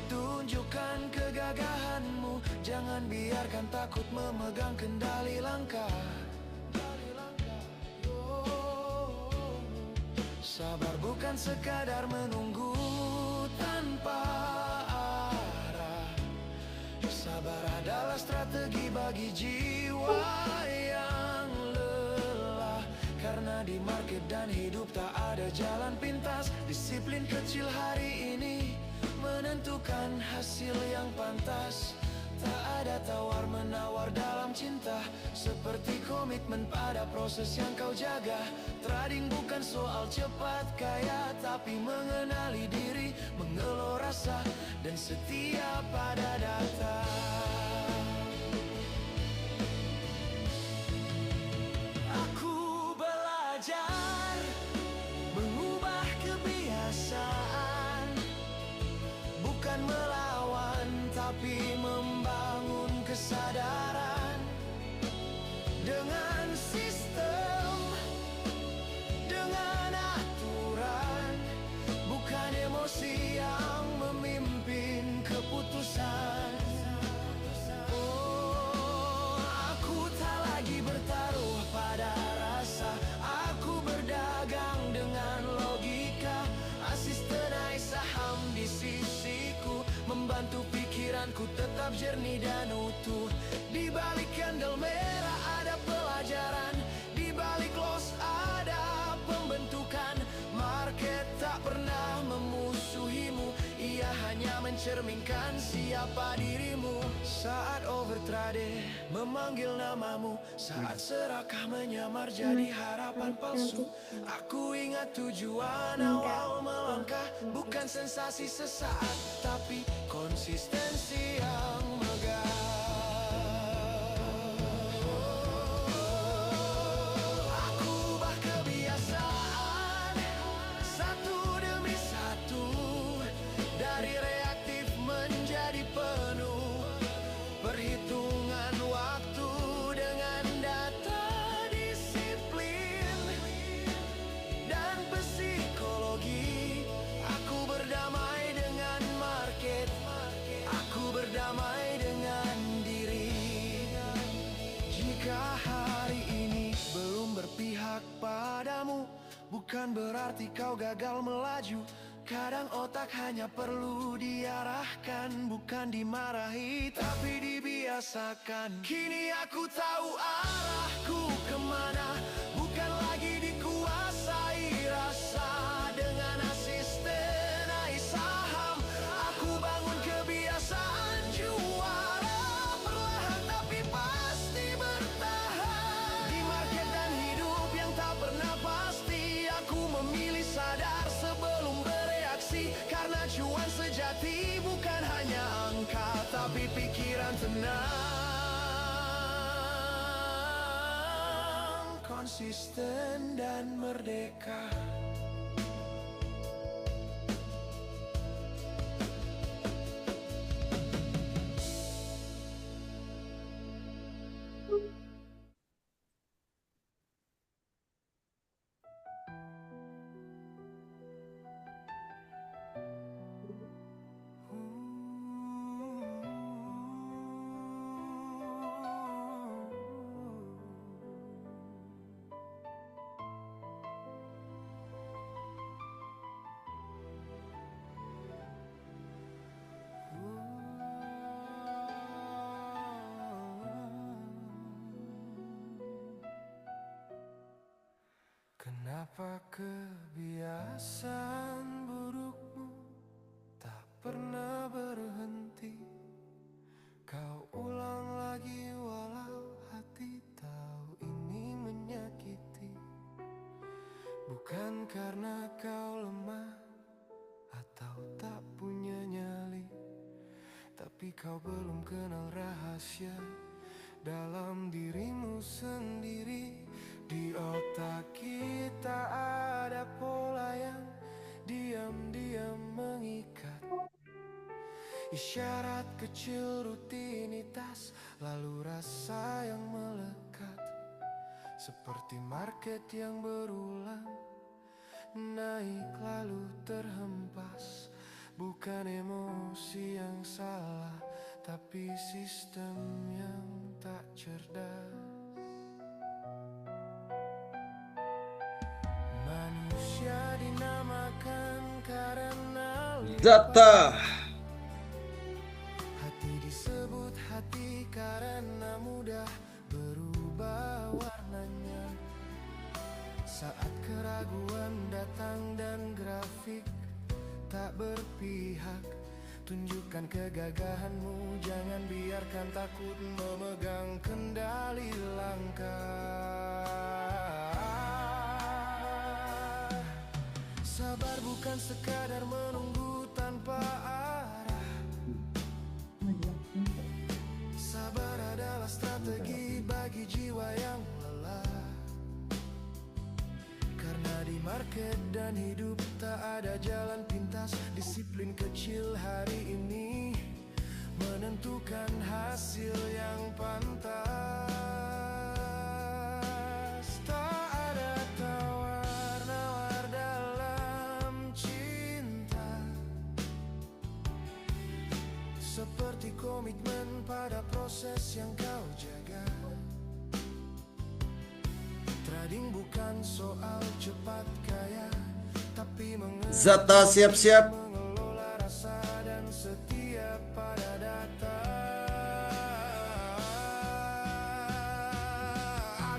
tunjukkan kegagahanmu. Jangan biarkan takut memegang kendali langkah. Sabar bukan sekadar menunggu tanpa arah. Sabar adalah strategi bagi jiwa yang lelah. Karena di market dan hidup tak ada jalan pintas. Disiplin kecil hari ini menentukan hasil yang pantas. Tak ada tawar-menawar dalam cinta, seperti komitmen pada proses yang kau jaga. Trading bukan soal cepat kaya, tapi mengenali diri, mengelola rasa, dan setia pada data. Aku belajar mengubah kebiasaan, bukan melawan, tapi membangun kesadaran. Dengan sistem, dengan aturan, bukan emosi yang memimpin keputusan. Oh, aku tak lagi bertaruh pada rasa. Aku berdagang dengan logika, asisten Pikiranku tetap jernih dan utuh. Di balik candle merah ada pelajaran, di balik loss ada pembentukan. Market tak pernah memusuhimu, ia hanya mencerminkan siapa dirimu. Saat overtrade memanggil namamu, saat serakah menyamar jadi harapan palsu. Aku ingat tujuan awal melangkah, bukan sensasi sesaat, tapi konsistensi yang megah. Aku ubah kebiasaan satu demi satu, dari reaktif menjadi penuh. Perhitungan waktu dengan data, disiplin dan psikologi. Aku berdamai dengan market, aku berdamai dengan diri. Jika hari ini belum berpihak padamu, bukan berarti kau gagal melaju. Kadang otak hanya perlu diarahkan, bukan dimarahi tapi dibiasakan. Kini aku tahu arahku kemana, bukan lagi dikuasai rasa. Dengan asisten saham, aku bangun kebiasaan juara. Perlahan tapi pasti bertahan. Di market dan hidup yang tak pernah pasti, aku memilih sadar sebelum bereaksi. Karena cuan sejati bukan hanya angka, tapi pikiran tenang, konsisten dan merdeka. Kenapa kebiasaan burukmu tak pernah berhenti? Kau ulang lagi walau hati tahu ini menyakiti. Bukan karena kau lemah atau tak punya nyali, tapi kau belum kenal rahasia dalam dirimu sendiri. Di otak kita ada pola yang diam-diam mengikat. Isyarat kecil rutinitas, lalu rasa yang melekat. Seperti market yang berulang, naik lalu terhempas. Bukan emosi yang salah, tapi sistem yang tak cerdas. Manusia dinamakan karena Zata. hati disebut hati karena mudah berubah warnanya. Saat keraguan datang dan grafik tak berpihak, tunjukkan kegagahanmu, jangan biarkan takut memegang kendali langkah. Sabar bukan sekadar menunggu tanpa arah. Sabar adalah strategi bagi jiwa yang lelah. Karena di market dan hidup tak ada jalan pintas. Disiplin kecil hari ini menentukan hasil yang pantas. Tak ada tawar-menawar dalam cinta, seperti komitmen pada proses yang kau jaga. Trading bukan soal cepat kaya, tapi Zata siap-siap. mengelola rasa dan setia pada data.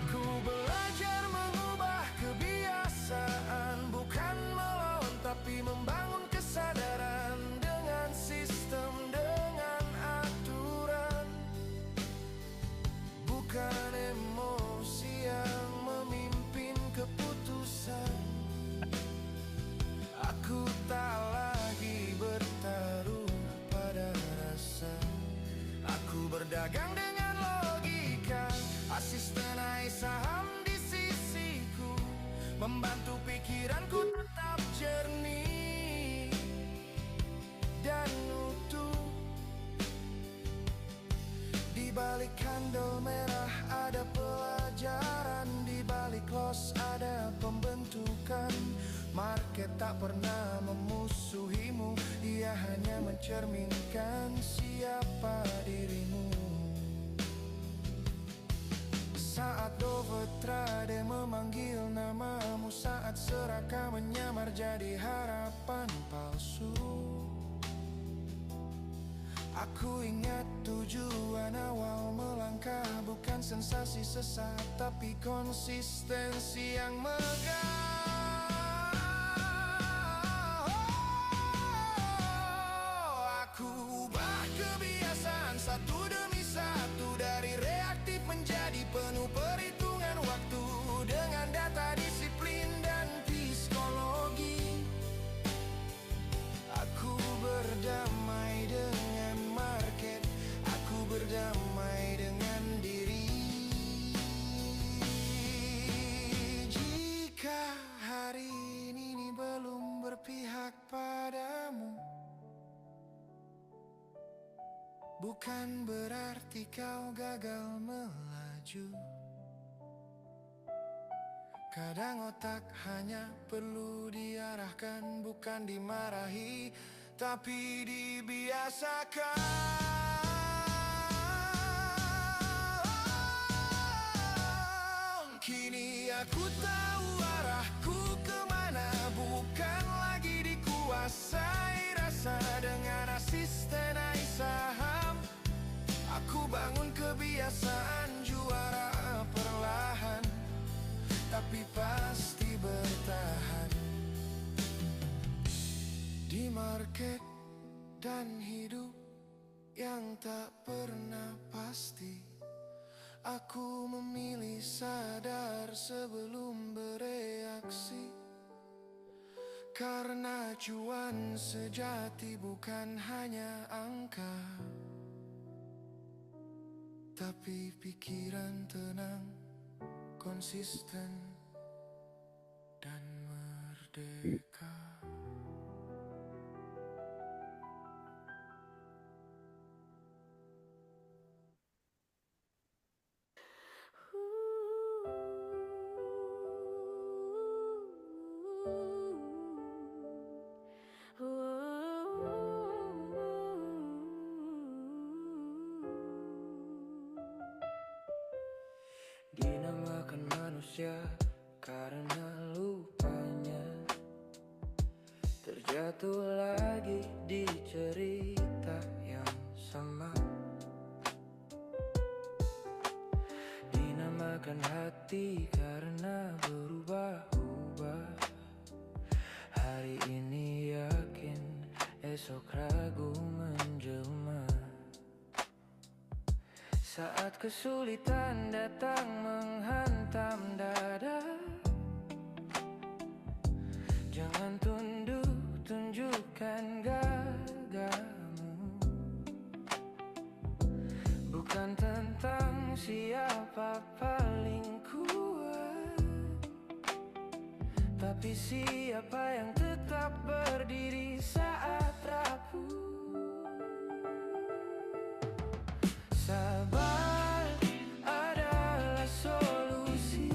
Aku belajar mengubah kebiasaan, bukan melawan tapi membangun kesadaran dengan sistem, dengan aturan, bukan emosi yang memimpin keputusan. Aku tak lagi bertaruh pada rasa, aku berdagang dengan logika. Asisten saham di sisiku, membantu pikiranku tetap jernih dan utuh. Di balik kandel merah ada pelajaran, di balik los ada pembentukan. Market tak pernah memusuhimu, ia hanya mencerminkan siapa dirimu. Saat Dover Trade memanggil namamu, saat serakah menyamar jadi harapan palsu, aku ingat tujuan awal melangkah, bukan sensasi sesaat tapi konsistensi yang megah. Aku ubah kebiasaan satu demi satu, dari reaktif menjadi penuh perhitungan waktu, dengan data, disiplin dan psikologi. Aku berdamai dengan market, aku berdamai dengan diri. Jika hari ini belum berpihak padamu, bukan berarti kau gagal melaju. Kadang otak hanya perlu diarahkan, bukan dimarahi, tapi dibiasakan. Kini aku tahu arahku kemana, bukan lagi dikuasai rasa. Dengan asisten saham, aku bangun kebiasaan juara perlahan, tapi pasti bertahan. Di market dan hidup yang tak pernah pasti, aku memilih sadar sebelum bereaksi. Karena cuan sejati bukan hanya angka, tapi pikiran tenang, konsisten, dan merdeka. Dinamakan manusia karena lupanya terjatuh lagi di cerita yang sama. Dinamakan hati karena berubah-ubah. Hari ini yakin, esok ragu menjelma. Saat kesulitan datang menghantam dada, jangan tunduk, tunjukkan gagamu. Bukan tentang siapa paling kuat, tapi siapa yang tetap berdiri saat rapuh. Sabar adalah solusi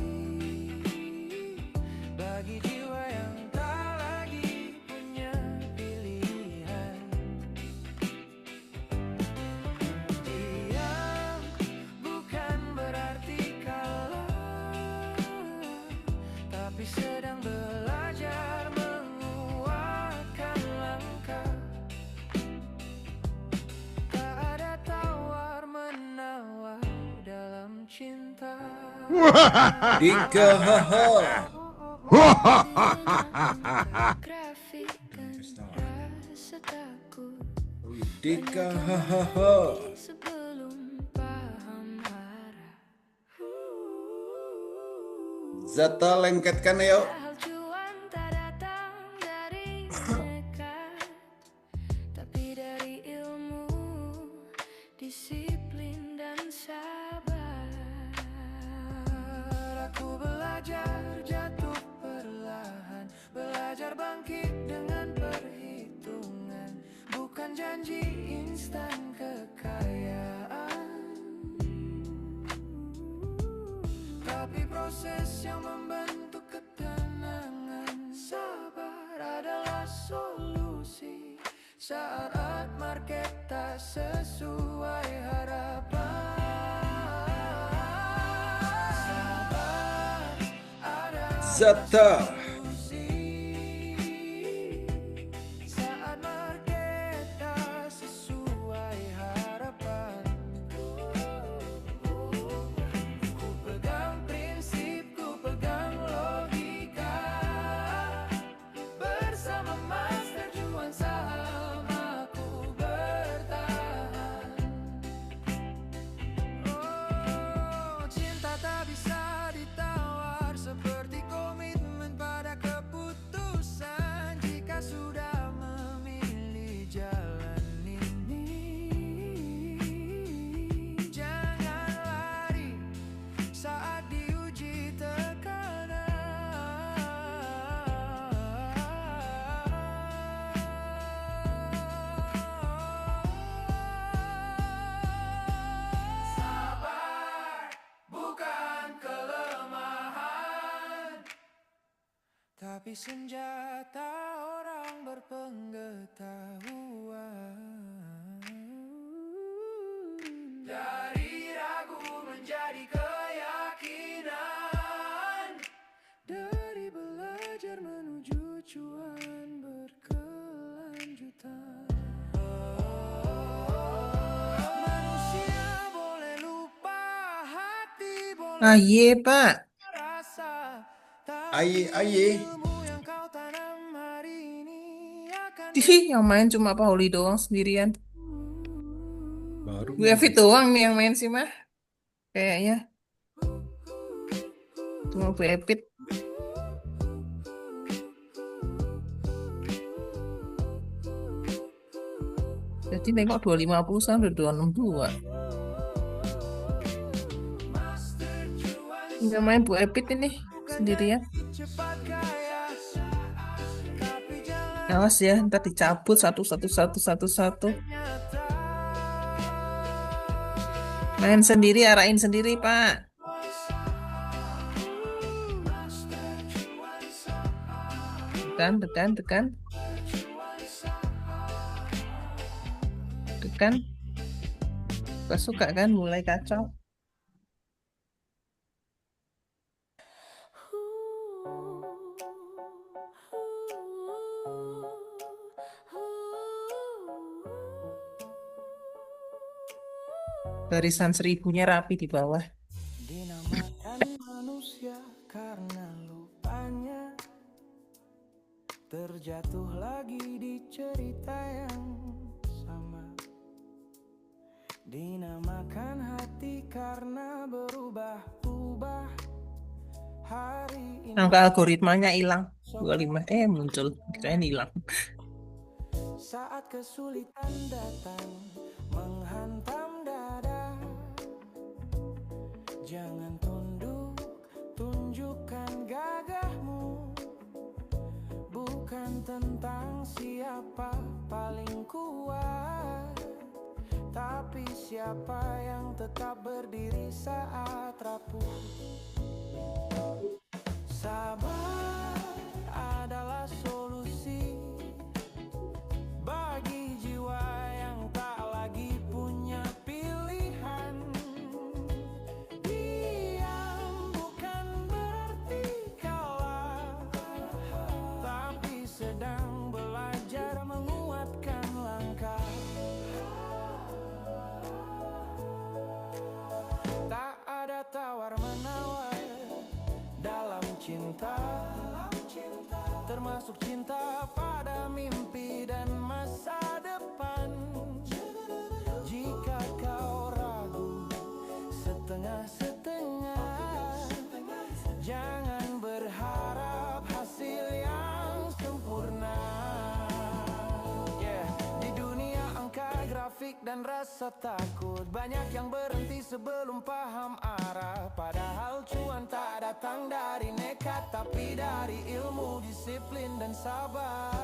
bagi jiwa yang tak lagi punya pilihan. Diam bukan berarti kalah, tapi sedang belajar menguatkan langkah. Dika haha. Grafikkan rasa takut Dika hahaha. sebelum paham arah. Zata lengketkan ayo. Hal cuan tak datang dari nekat, tapi dari ilmu, disiplin dan sabar. Aku belajar jatuh perlahan, belajar bangkit dengan perhitungan, bukan janji instan kekayaan, tapi proses yang membentuk ketenangan. Sabar adalah solusi saat market tak sesuai harapan. Zata. Saat market tak sesuai harapan, ku pegang prinsip, ku pegang logika. Bersama Master Juan saham aku bertahan. Oh, cinta tak bisa ditawar seperti komitmen pada keputusan. Jika sudah memilih jalan ini, jangan lari saat diuji tekanan. Sabar bukan kelemahan, tapi senjata orang berpengetahuan. Dari ragu menjadi keyakinan, dari belajar menuju cuan berkelanjutan. Manusia boleh lupa, hati boleh Ah iya Pak. rasa, Aye tapi aye. ilmu yang kau tanam hari ini akan Yang main cuma Pauli doang sendirian. Baru Gue Fit doang nih yang main sih mah. Kayaknya. Cuma Bu Epit. Jadi nengok 250 sama udah 262. Nggak main Bu Epit ini sendirian. cepat kaya, tapi jalan Awas ya, ntar dicabut satu. nyata. Main sendiri, arahin sendiri Pak. Tekan. Gak suka kan mulai kacau. Barisan seribunya rapi di bawah. Dinamakan manusia karena lupanya terjatuh lagi di cerita yang sama. Dinamakan hati karena berubah-ubah. Hari ini Angka algoritmanya hilang. 25 muncul. Kirain hilang. saat kesulitan datang menghantam dada, jangan tunduk, tunjukkan gagahmu. Bukan tentang siapa paling kuat, tapi siapa yang tetap berdiri saat rapuh. Sabar adalah solusi bagi jiwa yang tak lagi punya pilihan. Diam bukan berarti kalah, tapi sedang belajar menguatkan langkah. Tak ada tawar panik dan rasa takut. Banyak yang berhenti sebelum paham arah. Padahal cuan tak datang dari nekat, tapi dari ilmu, disiplin dan sabar.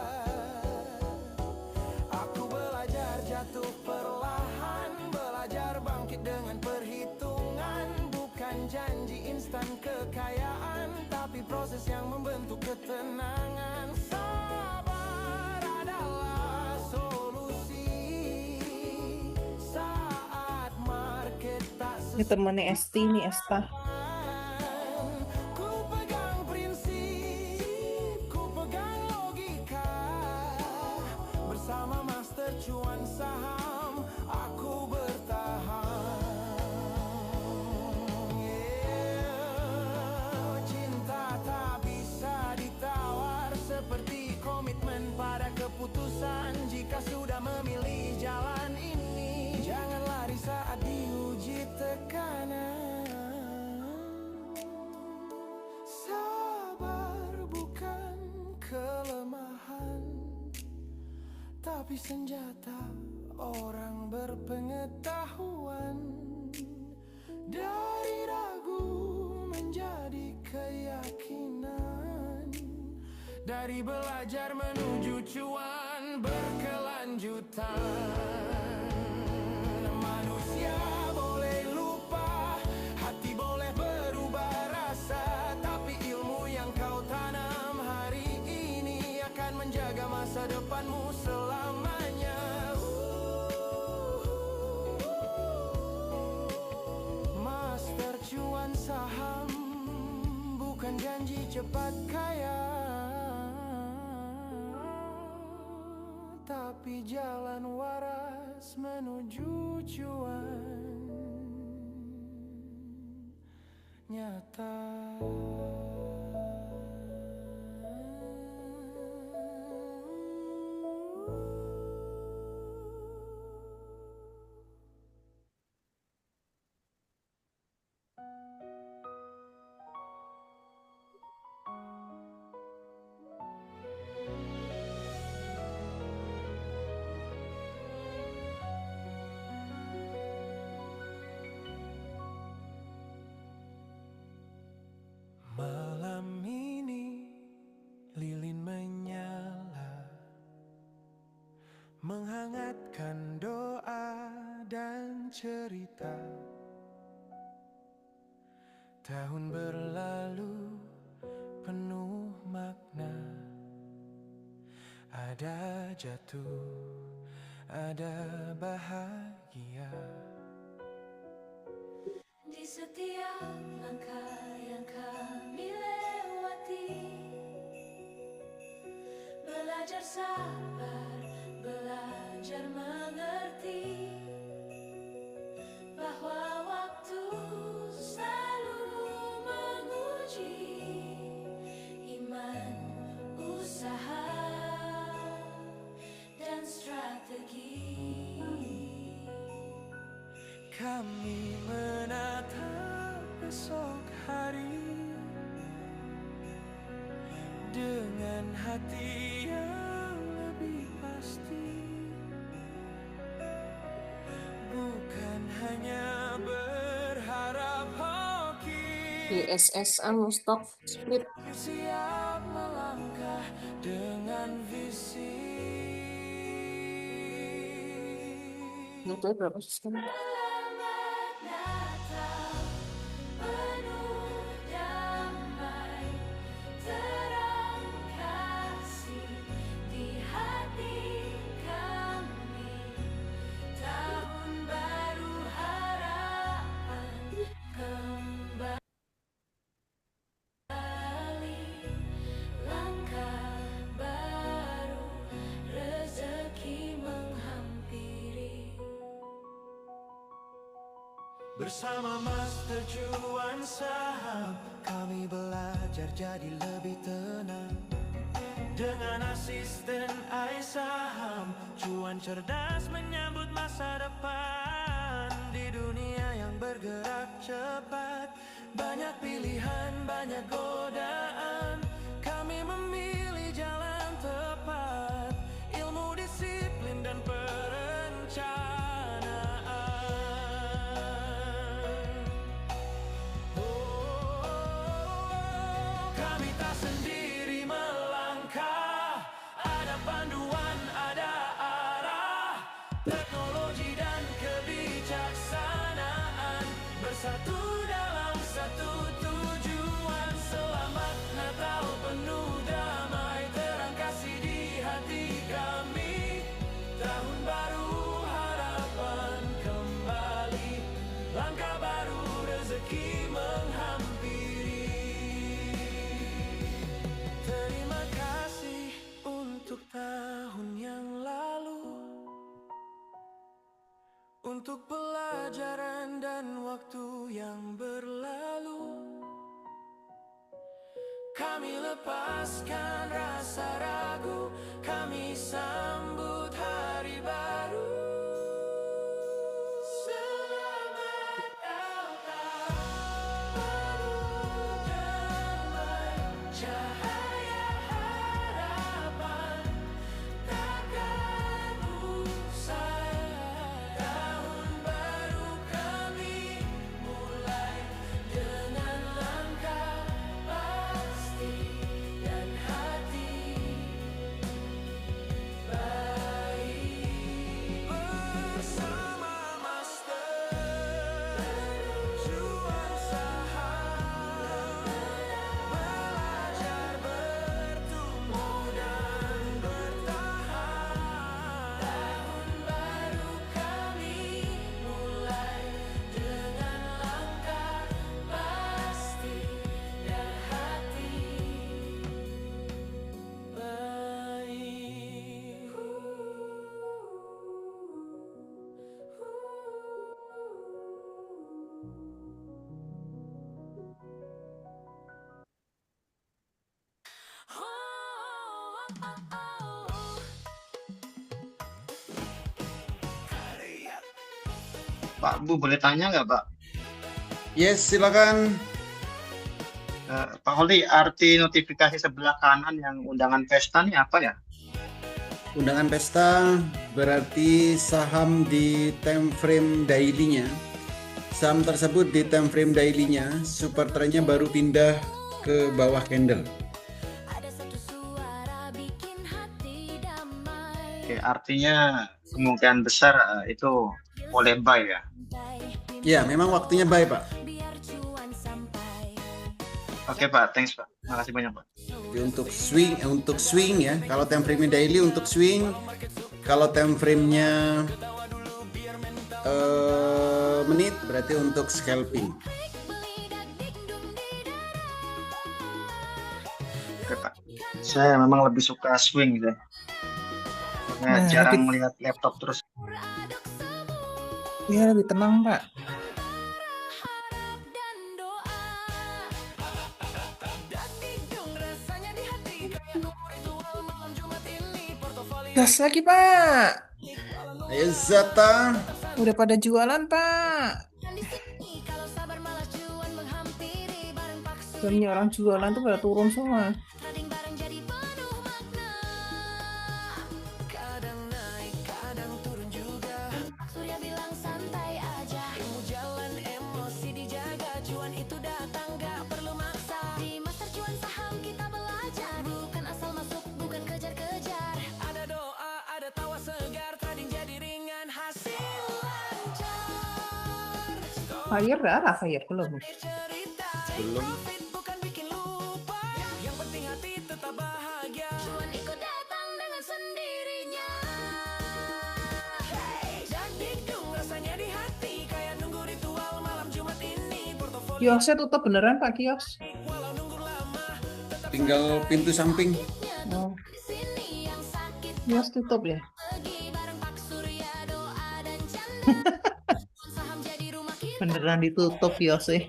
Aku belajar jatuh perlahan, belajar bangkit dengan perhitungan. Bukan janji instan kekayaan, tapi proses yang membentuk ketenangan. Sabar adalah solusi saat market tak Ini temannya Esti nih, Esta. Ku pegang prinsip, ku pegang logika. Bersama master cuan saham, aku bertahan. Cinta tak bisa ditawar, seperti komitmen pada keputusan. Jika sudah memilih jalan ini, jangan lari saat diuji tekanan. Sabar bukan kelemahan, tapi senjata orang berpengetahuan. Dari ragu menjadi keyakinan, dari belajar menuju cuan berkelanjutan. Manusia boleh lupa, hati boleh berubah rasa, tapi ilmu yang kau tanam hari ini akan menjaga masa depanmu selamanya. Master cuan saham, bukan janji cepat kaya, tapi jalan waras menuju cuan nyata. Malam ini lilin menyala, menghangatkan doa dan cerita. Tahun berlalu penuh makna, ada jatuh, ada bahagia. Di setiap langkah yang kami lewati, belajar sabar, belajar mengerti bahwa waktu selalu menguji iman, usaha, dan strategi. Kami menatap esok hari dengan hati yang lebih pasti, bukan hanya berharap hoki. ISSA stock split. Siap melangkah dengan visi. Itu berapa sistem? Selamat Natal, penuh damai, terang kasih di hati kami. Tahun baru harapan kembali, langkah baru, rezeki menghampiri. Bersama Master Cuan Saham, kami belajar jadi lebih tenang. Dengan asisten iSaham, cuan cerdas menyambut masa depan. Di dunia yang bergerak cepat, banyak pilihan, banyak godaan. Kami memilih jalan tepat, ilmu, disiplin, dan perencanaan. untuk pelajaran dan waktu yang berlalu. Kami lepaskan rasa ragu, kami sambut hari baru. Selamat datang, baru damai, cahaya harapan takkan usai. Tahun baru kami mulai dengan langkah pasti dan hati baik. Bersama Master Juang Saham, belajar bertumbuh dan bertahan. Tahun baru kami mulai dengan langkah pasti dan hati Pak Bu, boleh tanya nggak Pak? Yes, silakan. Pak Holly, arti notifikasi sebelah kanan yang undangan pesta nih apa ya? Undangan pesta berarti saham di time frame daily-nya. Saham tersebut di time frame daily-nya, super trend-nya baru pindah ke bawah candle. Oke, artinya kemungkinan besar itu boleh buy ya? Ya, memang waktunya buy, Pak. Oke Pak, thanks Pak. Makasih banyak Pak. Jadi untuk swing ya. Kalau time frame-nya daily untuk swing, kalau time frame-nya menit berarti untuk scalping. Oke Pak. Saya memang lebih suka swing gitu. Karena jarang melihat laptop terus. Ya, lebih tenang, Pak. Gas lagi, Pak. Ayo Zata. Udah pada jualan, Pak. Jamnya orang jualan tuh pada turun semua. Fire dah, fire belum. Belum. Kiosnya tutup beneran Pak kios. Tinggal pintu samping. Oh. Kios tutup ya. Beneran ditutup kiosnya.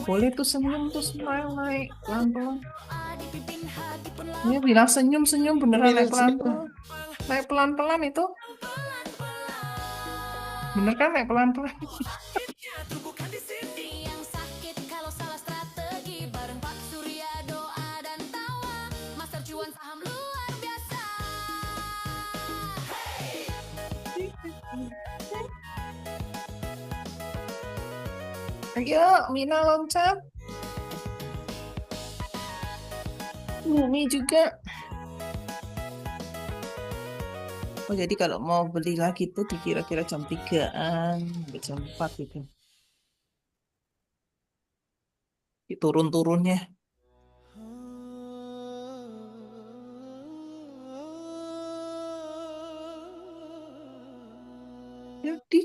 Boleh tuh senyum tuh smile naik pelan-pelan. Ini bilang senyum beneran naik pelan-pelan. Naik pelan-pelan itu. Bener kan naik pelan-pelan. Ayo, Mina loncat. Bumi juga. Oh, jadi kalau mau beli lagi tuh dikira-kira jam 3-an, jam 4 gitu. Turun-turunnya. Jadi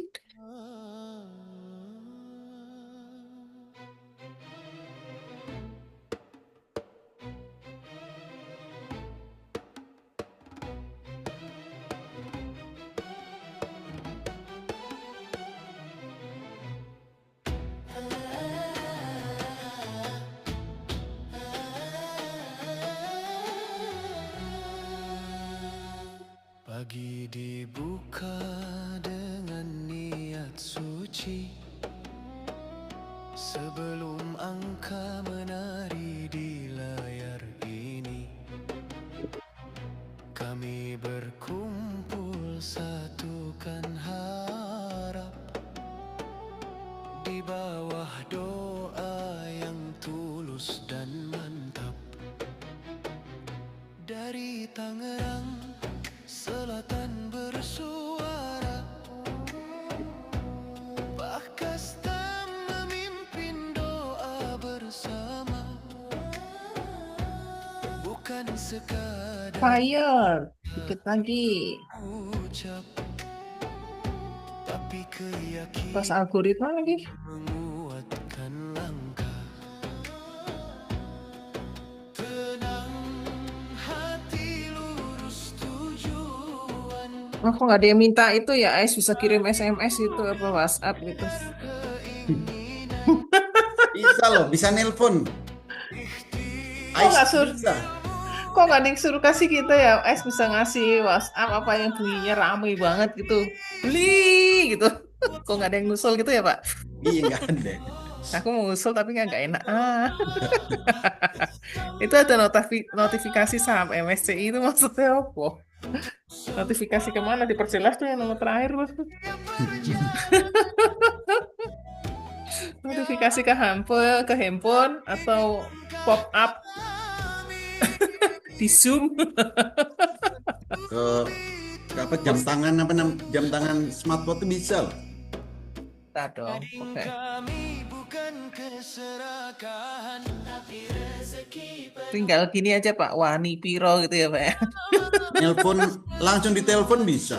bukan sekadar Fire. Dikit lagi. ucap, tapi Pas keyakinan algoritma lagi. menguatkan langkah. Tenang hati, lurus tujuan. Oh, kok nggak ada yang minta itu ya, Ais bisa kirim SMS gitu apa WhatsApp gitu. Bisa loh, bisa nelpon. Kok nggak Ais bisa. kok nggak ada yang suruh kasih kita ya, Ais bisa ngasih WhatsApp apa yang bunyinya ramai banget gitu, beli gitu. Kok nggak ada yang ngusul gitu ya Pak? Iya, nggak ada. Aku mau ngusul tapi nggak enak. Itu ada notifikasi saham MSCI itu maksudnya apa? Notifikasi kemana? Diperjelas tuh yang nomor terakhir Mas. Notifikasi ke handphone atau pop up di Zoom. Ke apa jam tangan jam tangan smartwatch itu bisa loh. Kita dong. Oke. Tinggal gini aja Pak, wani piro gitu ya Pak ya. Nelpon langsung ditelepon bisa.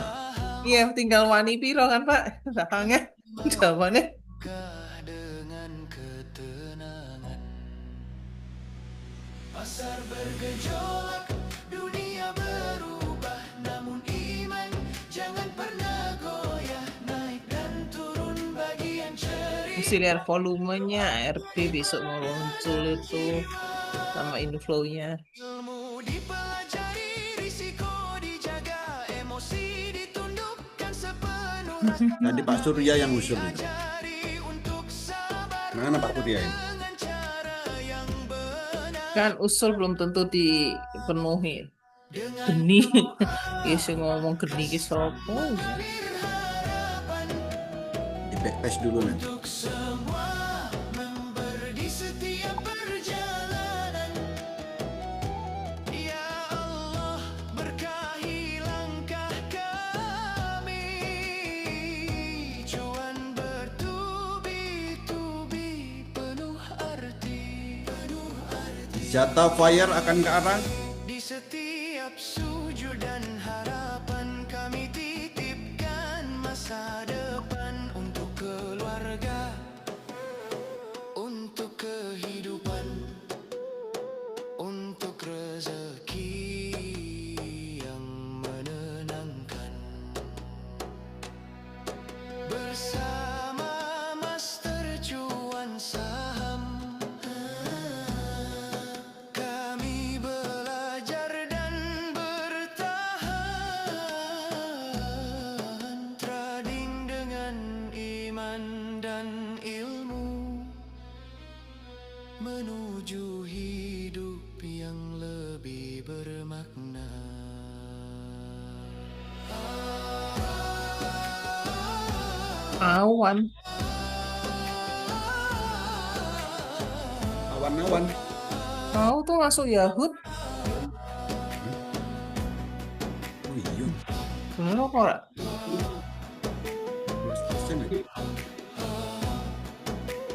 Iya, tinggal wani piro kan Pak. Datangnya jawabannya. Dengan ketenangan, pasar bergejolak, dunia berubah, namun iman jangan pernah goyah, naik dan turun bagian cerita. Mesti lihat volumenya, RP besok mau muncul itu sama inflow-nya. Ilmu dipelajari, risiko dijaga, emosi ditundukkan sepenuhnya. Tadi Pak Surya yang usul itu. Mana Pak Surya ini? Kan usul belum tentu dipenuhi. Geni. Isi ngomong geni ki sopo. Di backtest dulu nanti. Jatah fire akan ke arah Di setiap sujud dan harapan kami titipkan masa depan untuk keluarga, untuk kehidupan, untuk rezeki yang menenangkan. Bersama Master Cuan Saham kami belajar dan bertahan, trading dengan iman dan ilmu, menuju hidup yang lebih bermakna. Awan. awan-awan. Tahu tuh masuk Yahoo. Oh iya. Belum kok. 12% lagi.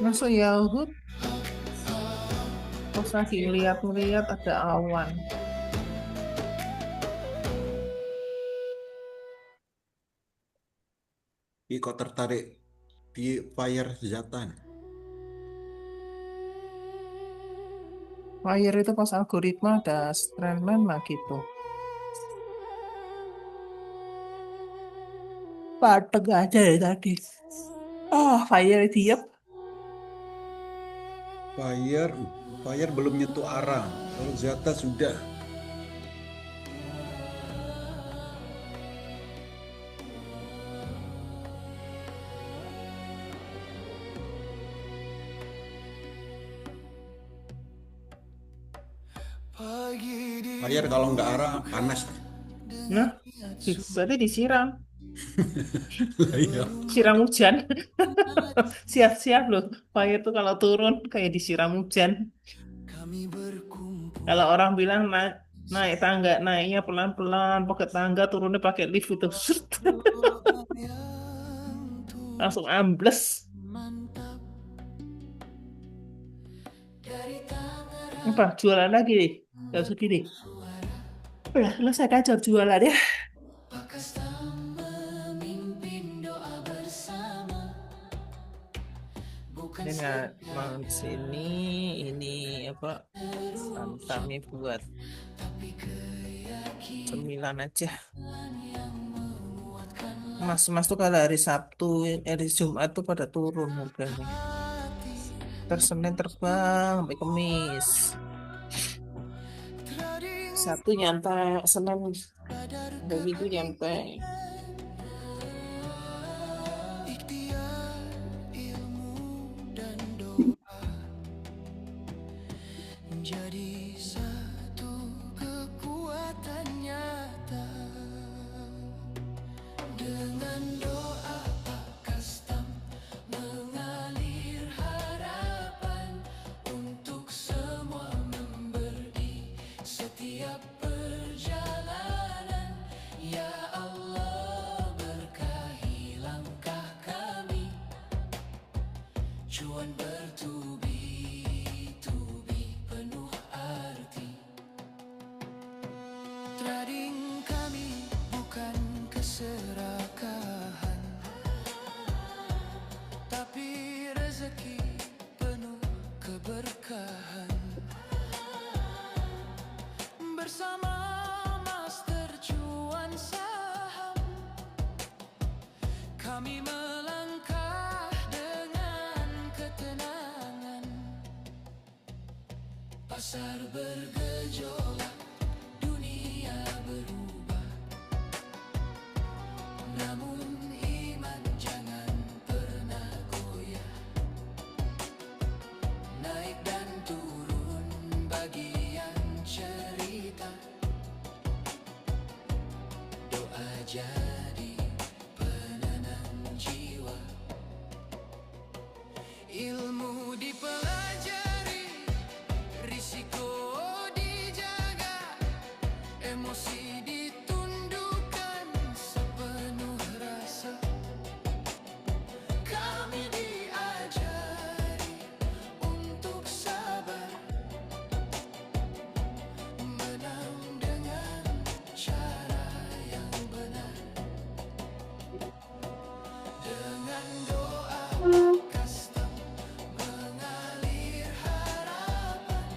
Masuk Yahoo. Terus lagi lihat-lihat ada awan. Kok tertarik di fire Zatan? Fire itu pas algoritma ada trendline lah gitu. Patek aja ya tadi. Fire diep. Fire belum nyentuh arah. Kalau Zata sudah. Fire kalau nggak arah panas. Nah, berarti disiram. Iya. Siram hujan. Siap-siap loh. Fire tuh kalau turun kayak disiram hujan. Kalau orang bilang naik tangga, naiknya pelan-pelan, pakai tangga, turunnya pakai lift itu. Langsung ambles. Apa? Jualan lagi nih? Jam segini. Udah selesai kan jam jualan ya. Ini mau sini ini apa santannya buat cemilan aja. Mas tuh kalau hari Sabtu, hari Jumat tuh pada turun harganya. Terus Senin terbang sampai Kamis. Sabtu nyantai, Senin hari Minggu nyantai. Jadi satu kekuatan nyata dengan doa kastam mengalir harapan untuk semua memberi setiap perjalanan. Ya Allah berkahi langkah kami, cuan bertubi trading kami bukan keserakahan, tapi rezeki penuh keberkahan. Bersama Master Cuan Saham kami melangkah dengan ketenangan. Pasar bergejolak, berubah, namun iman jangan pernah goyah. Naik dan turun bagian cerita, doa jadi penenang jiwa. Ilmu dipelajari, risiko dijaga, emosi ditundukkan sepenuh rasa. Kami diajari untuk sabar, menang dengan cara yang benar. Dengan doa kastam mengalir harapan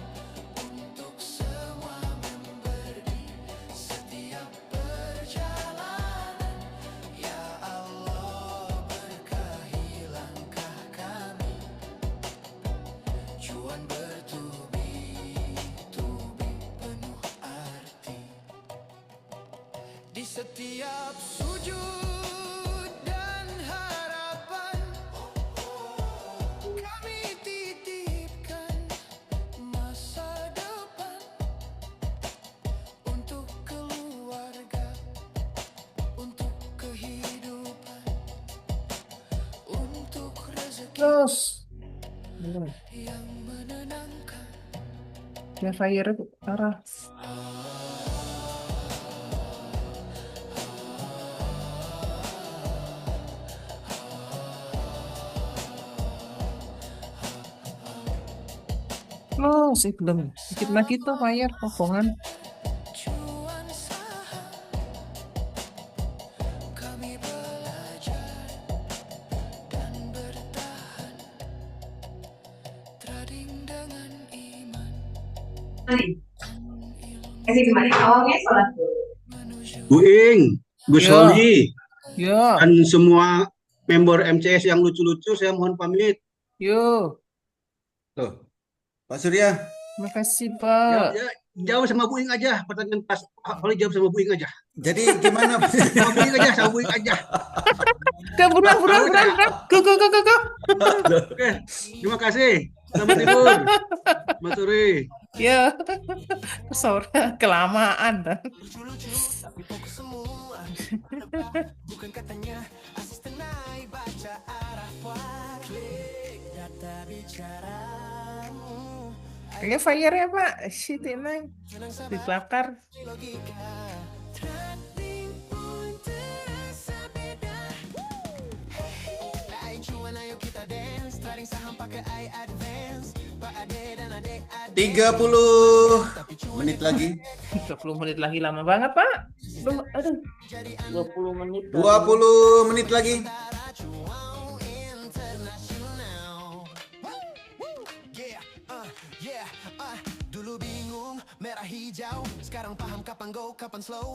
untuk semua memberi setiap perjalanan. Ya Allah berkahi langkah kami, cuan bertubi-tubi penuh arti. Di setiap sujud dan harapan kami titipkan masa depan untuk keluarga, untuk kehidupan, untuk rezeki Terus, yang menenangkan. ya fire arah. Oh, sih belum. Dikit lagi tuh fire potongan. Cuan Saham kami belajar dan bertahan, trading dengan iman. Bu Ing, Bu Ya. Soli, Yo, dan semua member MCS yang lucu-lucu, saya mohon pamit. yo. Loh, Pak Surya, Makasih, Ya, Pak. ya, jawab sama Bu Ing aja, pertanyaan Pak Soli jawab sama Bu Ing aja. jadi gimana? Sama Bu Ing aja, sama Bu Ing aja. Buruan. Go. Oke, terima kasih. Selamat tidur. Selamat sore. Ya, sore kelamaan dah. Tapi fokus semua bukan katanya asisten naik baca arah kuat, klik data bicaramu. Kayaknya fire ya, Pak. Shit, ini dibakar. Logika trading pun terasa beda. Hey, cuan ayo kita dance, trading saham pakai advance. Pak Ade dan Adek 30 menit lagi. 30 menit lagi lama banget, Pak. Aduh. 20 menit. 20 menit lagi. Dulu bingung merah hijau, sekarang paham kapan go kapan slow.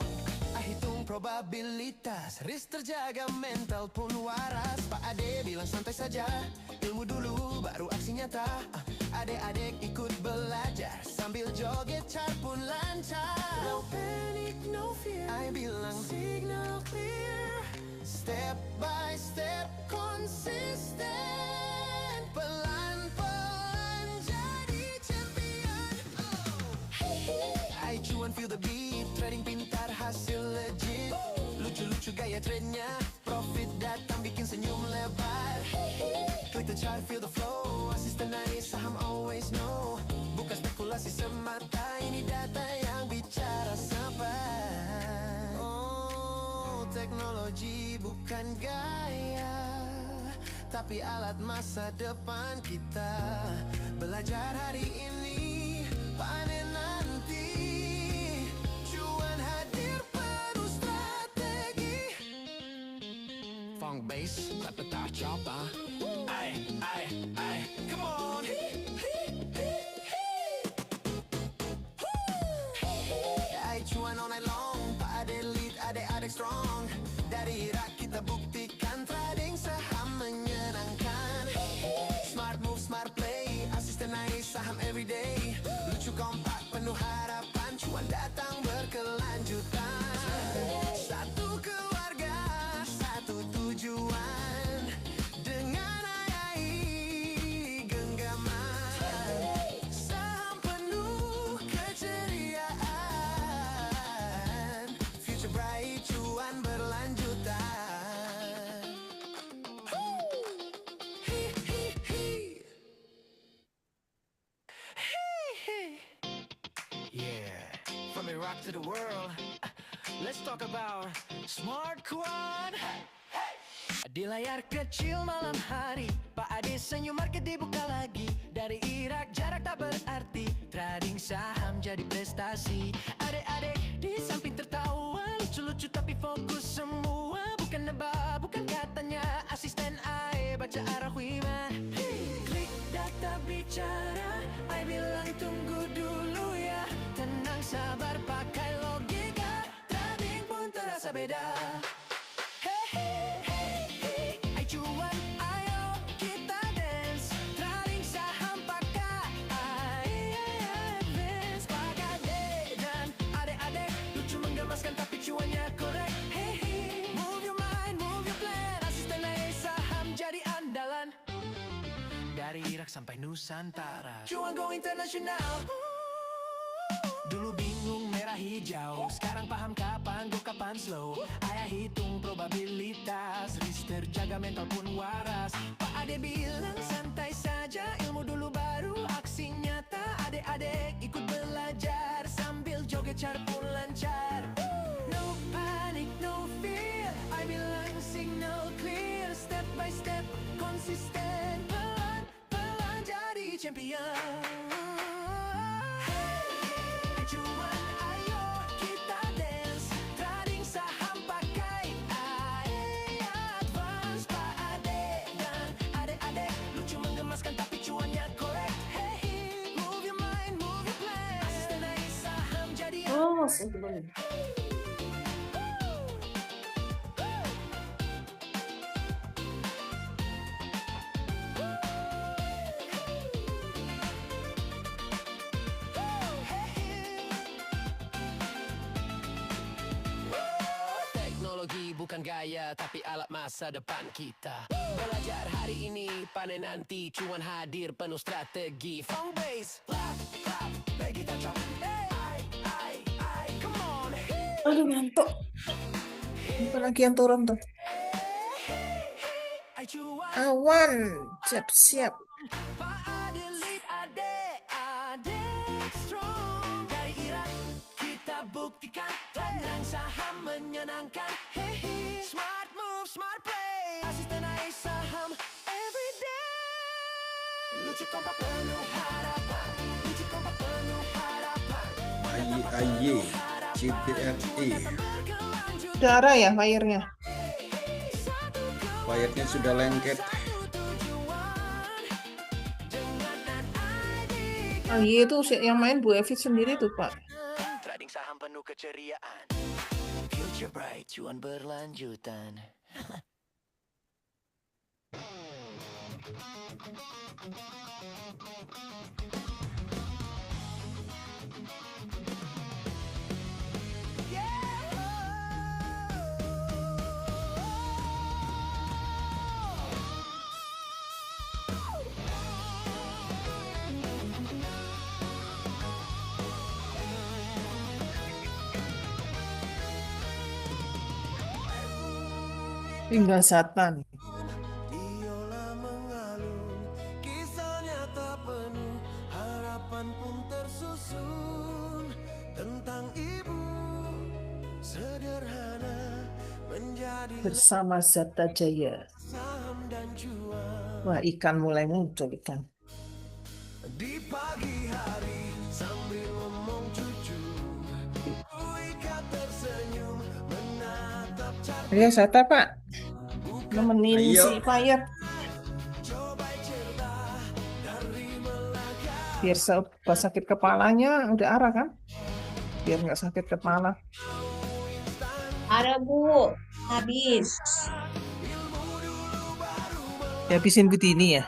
Hitung probabilitas, risk terjaga, mental pun waras. Pak Ade bilang santai saja, ilmu dulu baru aksi nyata. Adik-adik ikut belajar sambil joget chart pun lancar. No panic, no fear, I bilang signal clear. Step by step konsisten, pelan-pelan jadi champion. I cuan feel the beat, trading pintar hasil legit. Lucu-lucu gaya trendnya, profit datang bikin senyum lebar. Click the chart, feel the flow, asisten naik saham always know. Bukan spekulasi semata, ini data yang bicara sabar. Oh, teknologi bukan gaya, tapi alat masa depan kita. Belajar hari ini, panen nanti. Cuan hadir penuh strategi. Funk bass, tak petah coba. Ay, come on. Ay, cuan all night long. Pak Ade lead, adik-adik strong. Dari Irak kita buktikan, trading saham menyenangkan. Smart move, smart play, asisten naik saham everyday. Lucu kompak, penuh harapan, cuan datang berkelanjutan. Satu keluarga, satu tujuan, dengan ayai genggaman. Saham penuh keceriaan, future bright, cuan berlanjutan. Yeah, from Iraq to the world, let's talk about smart quad. Di layar kecil malam hari, Pak Ade senyum, market dibuka lagi. Dari Irak jarak tak berarti, trading saham jadi prestasi. Adik-adik di samping tertawa, lucu-lucu tapi fokus semua. Bukan nebak, bukan katanya, asisten AE baca arah Wiman. Klik data bicara, I bilang tunggu dulu ya. Tenang sabar pakai logika, trading pun terasa beda. Dari Irak sampai Nusantara, cuan go internasional. Dulu bingung merah hijau, sekarang paham kapan go kapan slow. Ayah hitung probabilitas, risk terjaga, mental pun waras. Pak Ade bilang santai saja, ilmu dulu baru aksi nyata. Adik-adik ikut belajar sambil joget chart pun lancar. No panic, no fear, I bilang signal clear. Step by step konsisten, pelan-pelan jadi champion. Cuan ayo kita dance, trading saham pakai AE advance. Pak Ade dan adik-adik lucu menggemaskan tapi cuannya korek. Hey, move your mind, move your plan. Asisten naik saham jadi teknologi bukan gaya, tapi alat masa depan kita. Belajar hari ini, panen nanti. Cuan hadir penuh strategi. Funk bass, clap, clap, bagi kita chop. Ay, come on. Aduh, ngantuk. Apa lagi yang turun tuh? Ay, cuan. Awan, siap-siap. Pak Ade lead, adik strong. Dari Irak kita buktikan, tenang saham menyenangkan. Hey, smart move, smart play, asisten naik saham everyday. Lucu kompak penuh harapan, lucu kompak AY CTRE. Darah ya fire-nya. Fire-nya sudah lengket. AY itu yang main Bu Evi sendiri tuh Pak. Trading saham penuh keceriaan. Future bright, cuan berlanjutan. Tinggal Satan. Biola mengalun, kisahnya tak penuh, harapan pun tersusun tentang ibu sederhana menjadi Bersama Zata Jaya. saham dan cuan. Wah, ikan mulai muncul ikan. Di pagi hari sambil ngomong cucu, Wika tersenyum menatap carta. Ayo Zata Pak. Nemenin Ayo. si Fire. Biar pas sakit kepalanya udah arah kan? Biar nggak sakit kepala. Ada Bu, habis. Dihabisin Budini ya?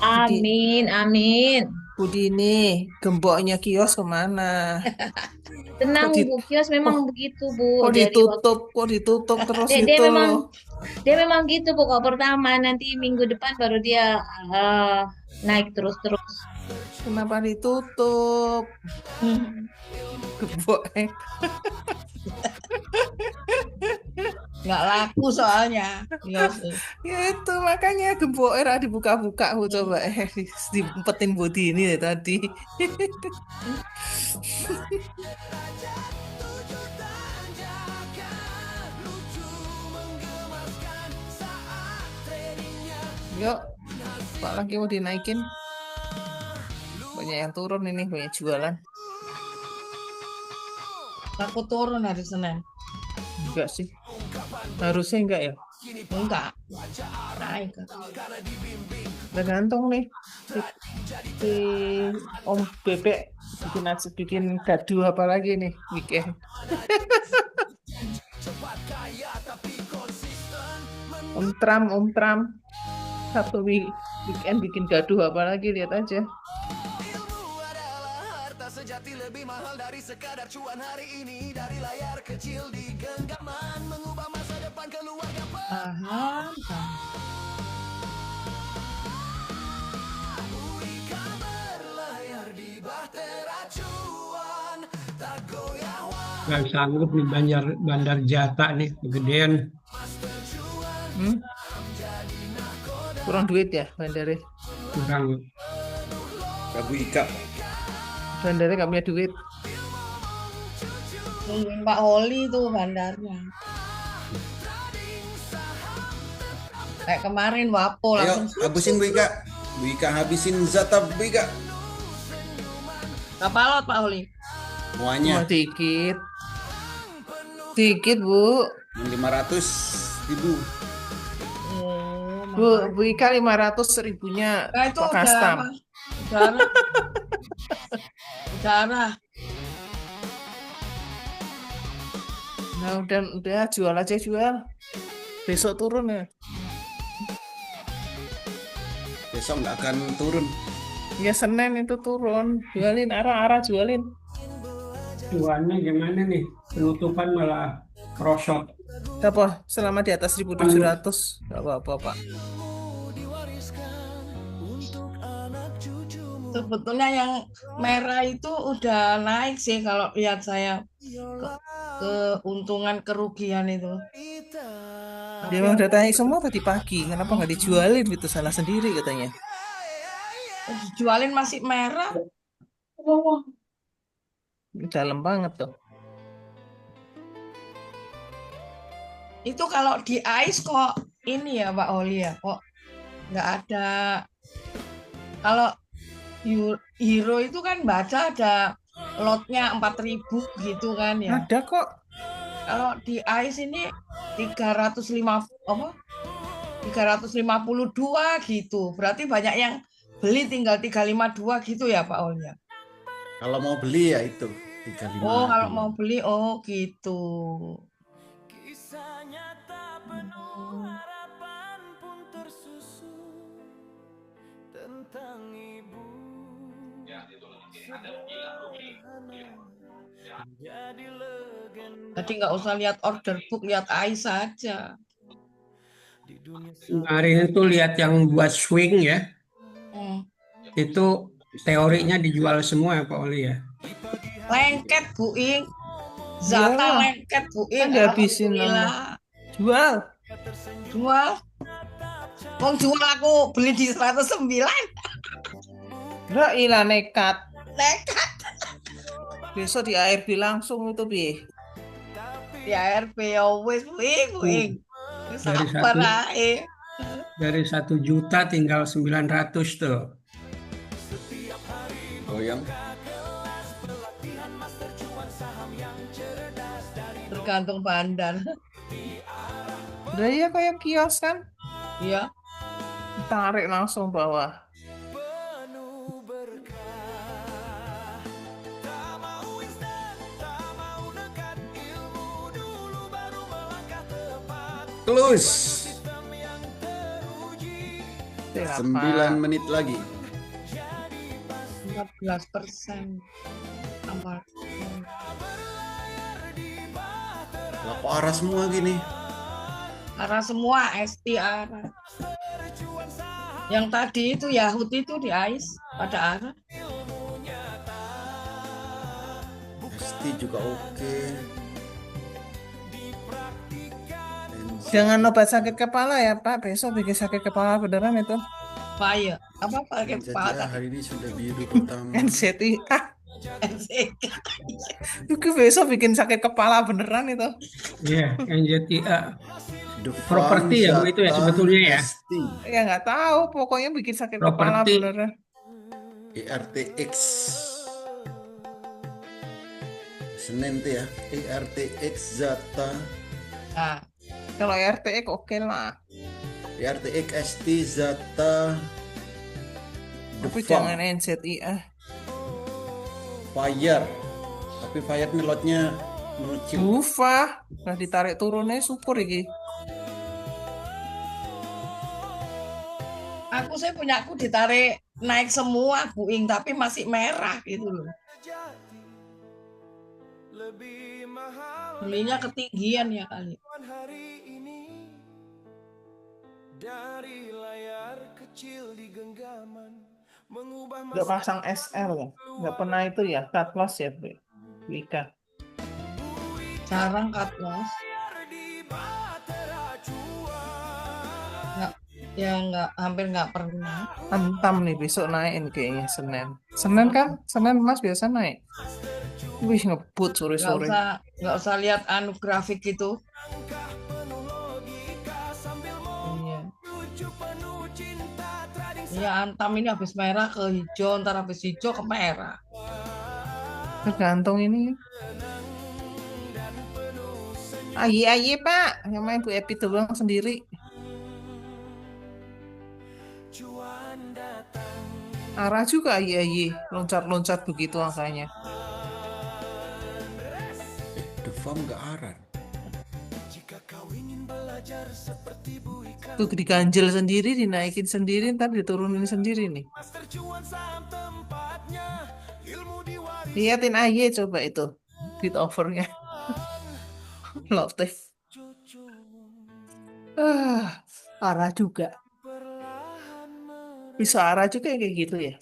Amin, amin. Budini, gemboknya kios kemana? Tenang Kok di- Bu, kios memang begitu Bu. Kok Dari ditutup terus dia itu memang loh. dia memang gitu pokok pertama, nanti minggu depan baru dia naik terus-terus. Kenapa ditutup? Gemboknya. Nggak laku soalnya. Iya sih. Ya itu makanya gemboknya dibuka-buka aku coba diumpetin Budini ya tadi. Yuk, Pak lagi mau dinaikin. Banyak yang turun ini, banyak jualan. Takut turun hari Senin. Enggak sih. Harusnya enggak ya. Enggak. Naik. Tergantung nih. Si Om Bebek bikin gaduh apa lagi nih weekend. Om Trump. Satu weekend bikin gaduh apa lagi, lihat aja. Ilmu adalah harta sejati lebih mahal dari sekadar cuan hari ini. Dari layar kecil di genggaman mengubah masa depan keluarga. Paham. Wika berlayar di bahtera cuan, tak goyah Gak sanggup nih bandar jata nih, kegedean. Kurang duit ya bandare. Kurang. Rabu Ika. Bandare nggak punya duit. Tungguin Pak Holi tuh bandarnya. Kayak kemarin Wapo Ayo, langsung habisin Bu Ika. Bu Ika habisin Zata Bu Ika. kapalot Pak Holi. Semuanya. Dikit. Dikit, Bu. 500.000. Bu Ika 500 ribunya Nah itu Pak Kastam. Udara. Nah udah jual aja jual. Besok turun ya. Besok nggak akan turun. Ya Senin itu turun. Jualin arah jualin. Cuannya gimana nih? Penutupan malah krosot. Apa? Selama di atas 1.700 nggak apa-apa Pak. Sebetulnya yang merah itu udah naik sih kalau lihat saya keuntungan kerugian itu. Dia memang udah naik semua tadi pagi. Kenapa nggak dijualin gitu? Salah sendiri katanya. Dijualin masih merah. Dalam banget tuh. Itu kalau di ICE kok ini ya Pak Oli ya, kok nggak ada. Kalau Hero itu kan baca ada lotnya 4.000 gitu kan ya. Ada kok. Kalau di ICE ini 352 gitu. Berarti banyak yang beli tinggal 352 gitu ya Pak Ol ya. Kalau mau beli ya itu 352. Oh, kalau mau beli gitu. Kisah nyata penuh harapan pun tersusun tentang ibu jadi legenda. Jadi nggak usah lihat order book, lihat ICE saja. Kemarin itu lihat yang buat swing ya, itu teorinya dijual semua ya Pak Oli ya. Lengket Bu Ing. Zata Iyalah. lengket Bu Ing. Kan dihabisin Alhamdulillah. Jual. Jual. Wong jual aku beli di 109. Lah ilah nekat. Nekat. Besok di ARB langsung itu Bi. Di ARB ya wis Bu Ing. Dari Sabar satu- ae. Dari 1 juta tinggal 900 tuh. Goyang. Tergantung bandar. Udah ya kayak kios kan. Iya. Tarik langsung bawah. Close. 9 9 menit lagi. 14%. Tambah. Lah kok arah semua gini? Arah semua ST arah. Yang tadi itu Yahut itu di ICE pada arah. ST juga oke. Jangan obat sakit kepala ya Pak. Besok bikin sakit kepala beneran itu. Fire. Apa pakai NZTA kepala? hari ini sudah biru pertama. NZTA. NZK. Itu besok bikin sakit kepala beneran itu. Iya, NZTA. The Properti ya Bu itu ya sebetulnya ya. ST. Ya nggak tahu. Pokoknya bikin sakit kepala Properti. beneran. ERTX. Senin tuh ya. ERTX Zata. Nah, Kalau RTX oke lah. ERTX ST Zata. Tapi The jangan Farm. NZIA. Fire. Tapi Fire nih lotnya mengecil. Bufa. Nah ditarik turunnya super iki. saya punya aku ditarik naik semua Bu Ing, tapi masih merah gitu loh. Belinya ketinggian ya kali. Dari layar kecil di genggaman mengubah Nggak pasang SL ya? Nggak pernah itu ya? Cut loss ya, Bu Ika? Jarang cut loss. Nggak, ya nggak, hampir nggak pernah. Antam nih besok naik ini kayaknya Senin. Senin kan? Senin Mas biasa naik. Wih ngebut sore-sore. Nggak usah lihat anu grafik gitu. Iya, Antam ini habis merah ke hijau, ntar habis hijau ke merah. Tergantung ini. Aye Pak, yang main Bu Epi doang sendiri. Arah juga aye, loncat-loncat begitu angkanya. The Farm nggak arah. Tuh diganjel sendiri, dinaikin sendiri, ntar diturunin sendiri nih. Liatin aye coba itu bid overnya. Lotif. Arah juga. Bisa arah juga yang kayak gitu ya.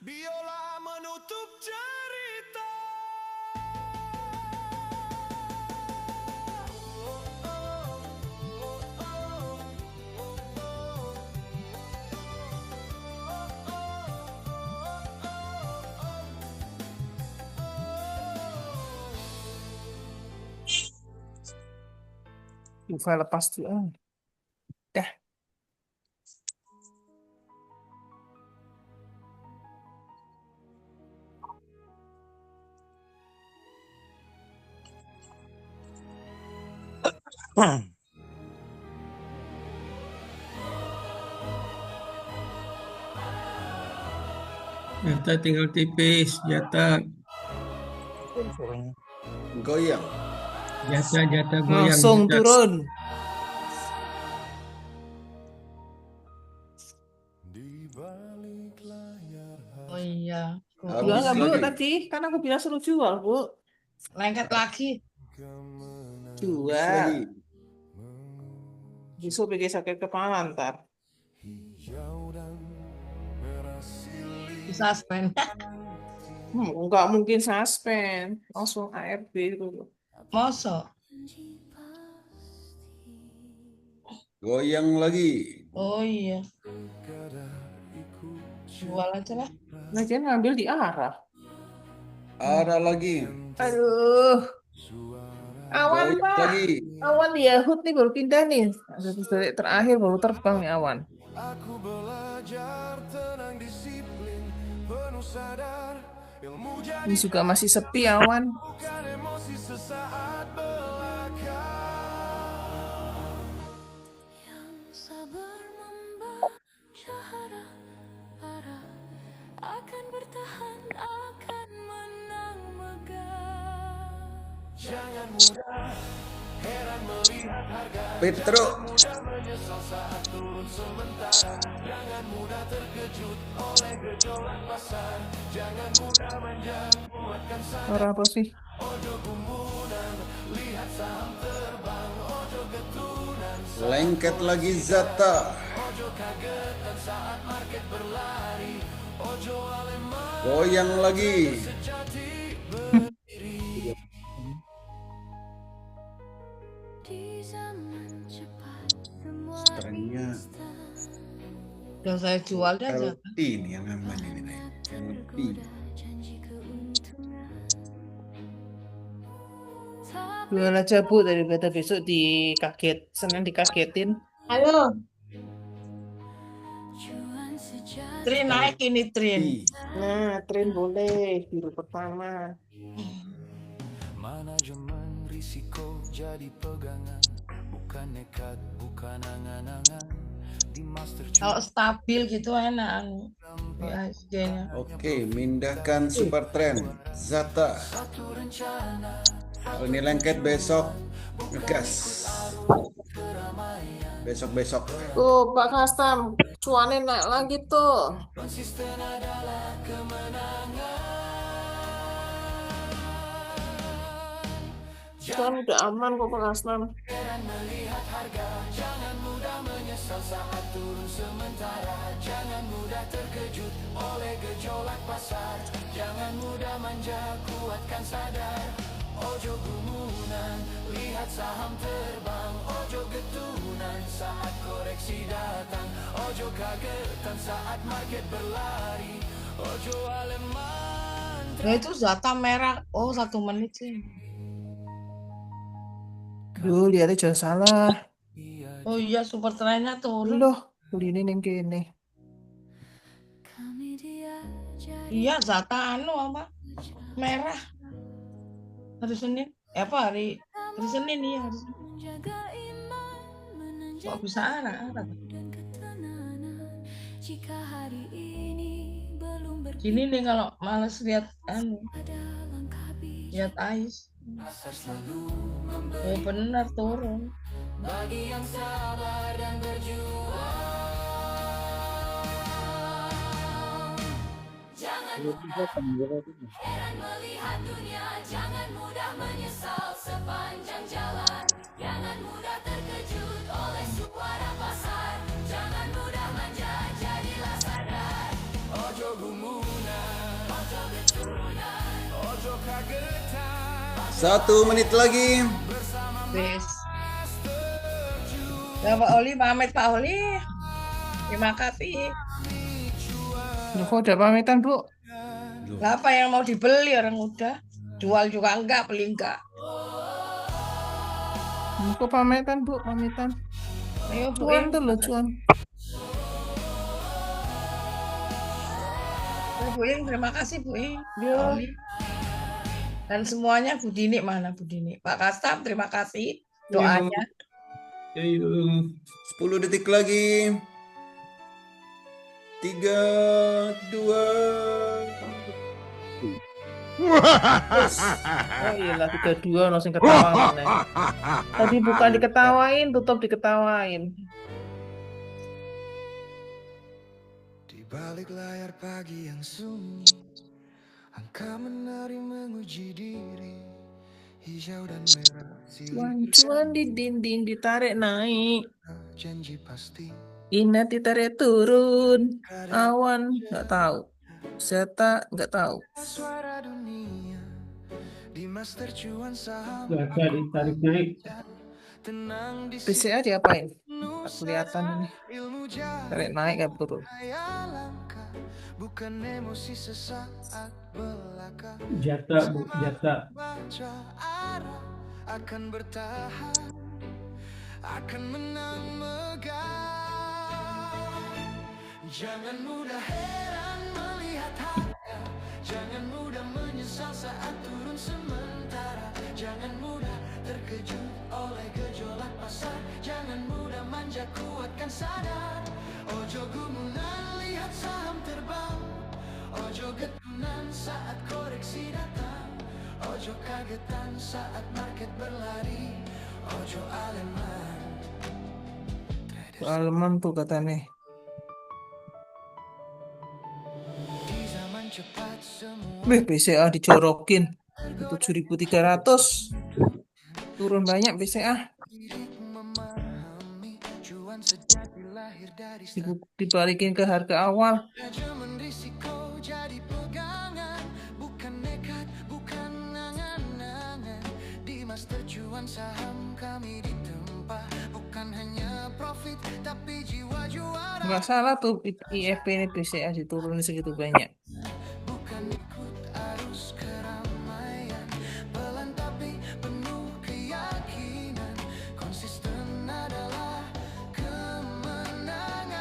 Biola menutup cerita. File lepas tuh. Dah. Jata tinggal tipis, Jata. Goyang. Jata goyang. Langsung Jata. turun. Oh iya. Jual nggak Bu lagi. tadi? Kan aku bilang suruh jual Bu. Lengket lagi. Jual. Besok pergi sakit kepala ntar. Suspend. Nggak mungkin suspend. Langsung ARB dulu. Mosok. Goyang lagi. Oh iya. Jual aja lah. Lagian ngambil di arah. Arah lagi. Aduh. Awan Goyang Pak. lagi. Awan di Yahut nih baru pindah nih. Detik terakhir baru terbang nih awan. Aku belajar tenang disiplin penuh sadar ilmu jadi Ini juga masih sepi awan. bukan emosi sesaat belaka. Yang sabar membaca arah akan bertahan, akan menang megah. Jangan mudah heran melihat harga. Petro. Mudah menyesal saat turun sementara. Jangan mudah terkejut oleh gejolak pasar. Jangan mudah manja, kuatkan sadar. Arah apa sih? Ojo gumunan, lihat saham terbang. Ojo getunan, Lengket lagi Zata. ojo kagetan saat market berlari. Ojo aleman, Goyang lagi. sejati Di zaman cepat semua Strengnya Yang saya jual dah aja. LP nih yang aman ini nih. LP. janji keuntungan. Jual aja Bu daripada besok Senin dikagetin. Halo. Cuan sejati Trin naik ini Trin. Nah, tren boleh biru pertama. manajemen risiko jadi pegangan. Bukan nekat, bukan angan-angan. Di master Kalau stabil gitu enak IHSG-nya. Oke, mindahkan super trend Zata. Kalau ini lengket besok ngegas. Besok-besok. Tuh Pak Kastam, cuannya naik lagi tuh. konsisten adalah kemenangan. Cuan udah aman kok Pak Kastam. Heran melihat harga. Jangan mudah menyesal saat turun sementara. Jangan mudah terkejut oleh gejolak pasar. Jangan mudah manja, kuatkan sadar. Ojo gumunan, lihat saham terbang. Ojo getunan saat koreksi datang. Ojo kagetan saat market berlari. Ojo aleman. Nah itu Zata merah. Oh 1 menit sih. Duh, lihatnya jangan salah. Oh iya super trennya turun. Loh, beli ini yang kene. kami diajari Iya Zata apa? Merah. Hari Senin. Apa hari Senin iya hari Senin. menjaga iman, menanjak Kok bisa arah? dan ketenanan. Jika hari ini belum Gini nih kalau males lihat ada langkah bijak. lihat Ais. Oh benar turun. Bagi yang sabar dan berjuang. Jangan heran melihat dunia, jangan mudah menyesal sepanjang jalan. Jangan mudah terkejut oleh suara pasar. Jangan mudah manja, jadilah sadar. Ojo gumunan, Ojo keturunan, ojo kagetan. 1 menit lagi. Wes. Ya Pak Oli pamit Pak Oli. Terima kasih. Loh, kok udah pamitan Bu? Lah apa yang mau dibeli orang udah jual juga enggak, beli enggak. Kok pamitan Bu, pamitan. Ayo Bu. Cuan tuh loh, cuan. Bu Ing, terima kasih Bu Ing. Ya. Oli. Dan semuanya Bu Dini mana Bu Dini? Pak Kastam terima kasih doanya. Ayo. 10 detik lagi. 3, 2. Oh iyalah 32 langsung ketawa mana. Tadi bukan diketawain, tutup diketawain. Di balik layar pagi yang sunyi, angka menari menguji diri. Hijau dan merah Cuan-cuan di dinding ditarik naik. janji pasti. Inat ditarik turun. Awan nggak tahu. Zeta nggak tahu. Suara dunia di master cuan saham. Zeta ditarik naik. Tenang di PCA diapain? Tak kelihatan ini. Tarik naik nggak turun. langkah, bukan emosi sesaat belaka. Jata, Bu, jata. Baca arah akan bertahan, akan menang megah. Jangan mudah heran melihat harga, jangan mudah menyesal saat turun sementara. Jangan mudah terkejut oleh gejolak pasar, jangan mudah manja, kuatkan sadar. Ojo gumunan lihat saham terbang, ojo getunan saat koreksi datang, ojo kagetan saat market berlari, ojo aleman. Aleman tuh katanya. Di zaman cepat semua BCA dijorokin 7.300. Turun banyak BCA. memahami cuan sejati lahir dari Dibalikin ke harga awal. manajemen risiko jadi pegangan, bukan nekat, bukan angan-angan. Di master cuan saham kami ditempa, bukan hanya profit tapi jiwa juara. Nggak salah tuh IFP ini BCA diturunin segitu banyak. Bukan ikut arus keramaian, pelan tapi penuh keyakinan. Konsisten adalah kemenangan.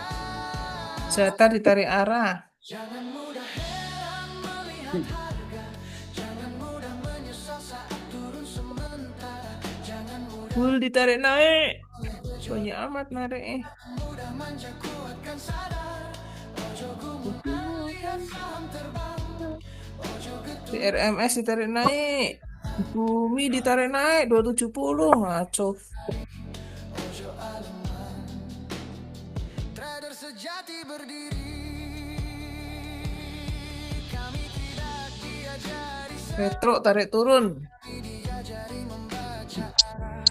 Zeta ditarik arah. Jangan mudah heran melihat harga, jangan mudah menyesal saat turun sementara. Jangan mudah Bull ditarik naik. Banyak amat narik. mudah manja, kuatkan sadar. Ojo gumunan lihat saham terbang, ojo Di RMS ditarik naik. Bumi ditarik naik 270. Ngaco. ojo aleman. Trader sejati berdiri, kami tidak diajari Petro tarik turun. diajari membaca arah,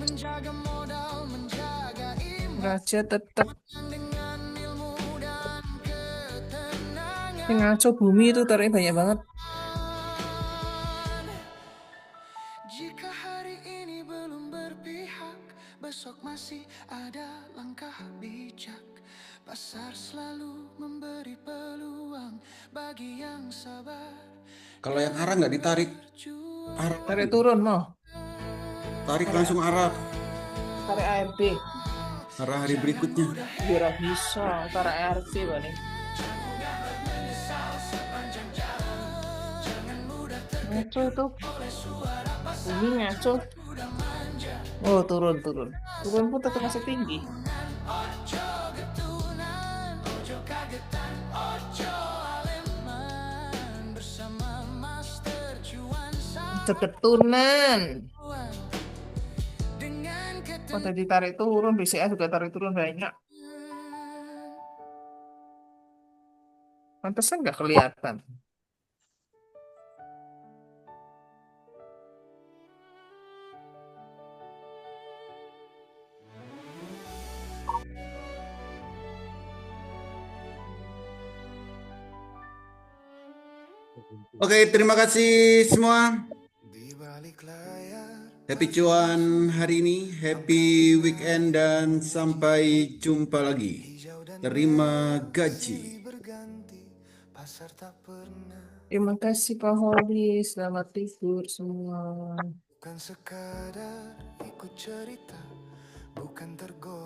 menjaga modal, menjaga iman Raja tetap. dengan ilmu dan ketenangan. Ngaco bumi itu tarik banyak banget. Jika hari ini belum berpihak, besok masih ada langkah bijak. Pasar selalu memberi peluang bagi yang sabar. Kalau yang arah nggak ditarik, arah Tarik turun mau. tarik langsung arah Tarik ARB. hari berikutnya. Biar bisa tarik ARB balik. Ngaco itu. Bumi ngaco. Oh turun. Turun pun tetap masih tinggi. Ojo getunan, ojo kagetan, ojo aleman. Bersama Master Cuan Ceketunan. dengan Oh tadi tarik turun. BCA juga tarik turun banyak. Pantesan nggak kelihatan. Oke, terima kasih semua. di balik layar. Happy cuan hari ini, happy weekend dan sampai jumpa lagi. Terima gaji. Berganti, pasar tak pernah. Terima kasih Pak Holi. Selamat tidur semua. Bukan sekadar ikut cerita, bukan tergoda.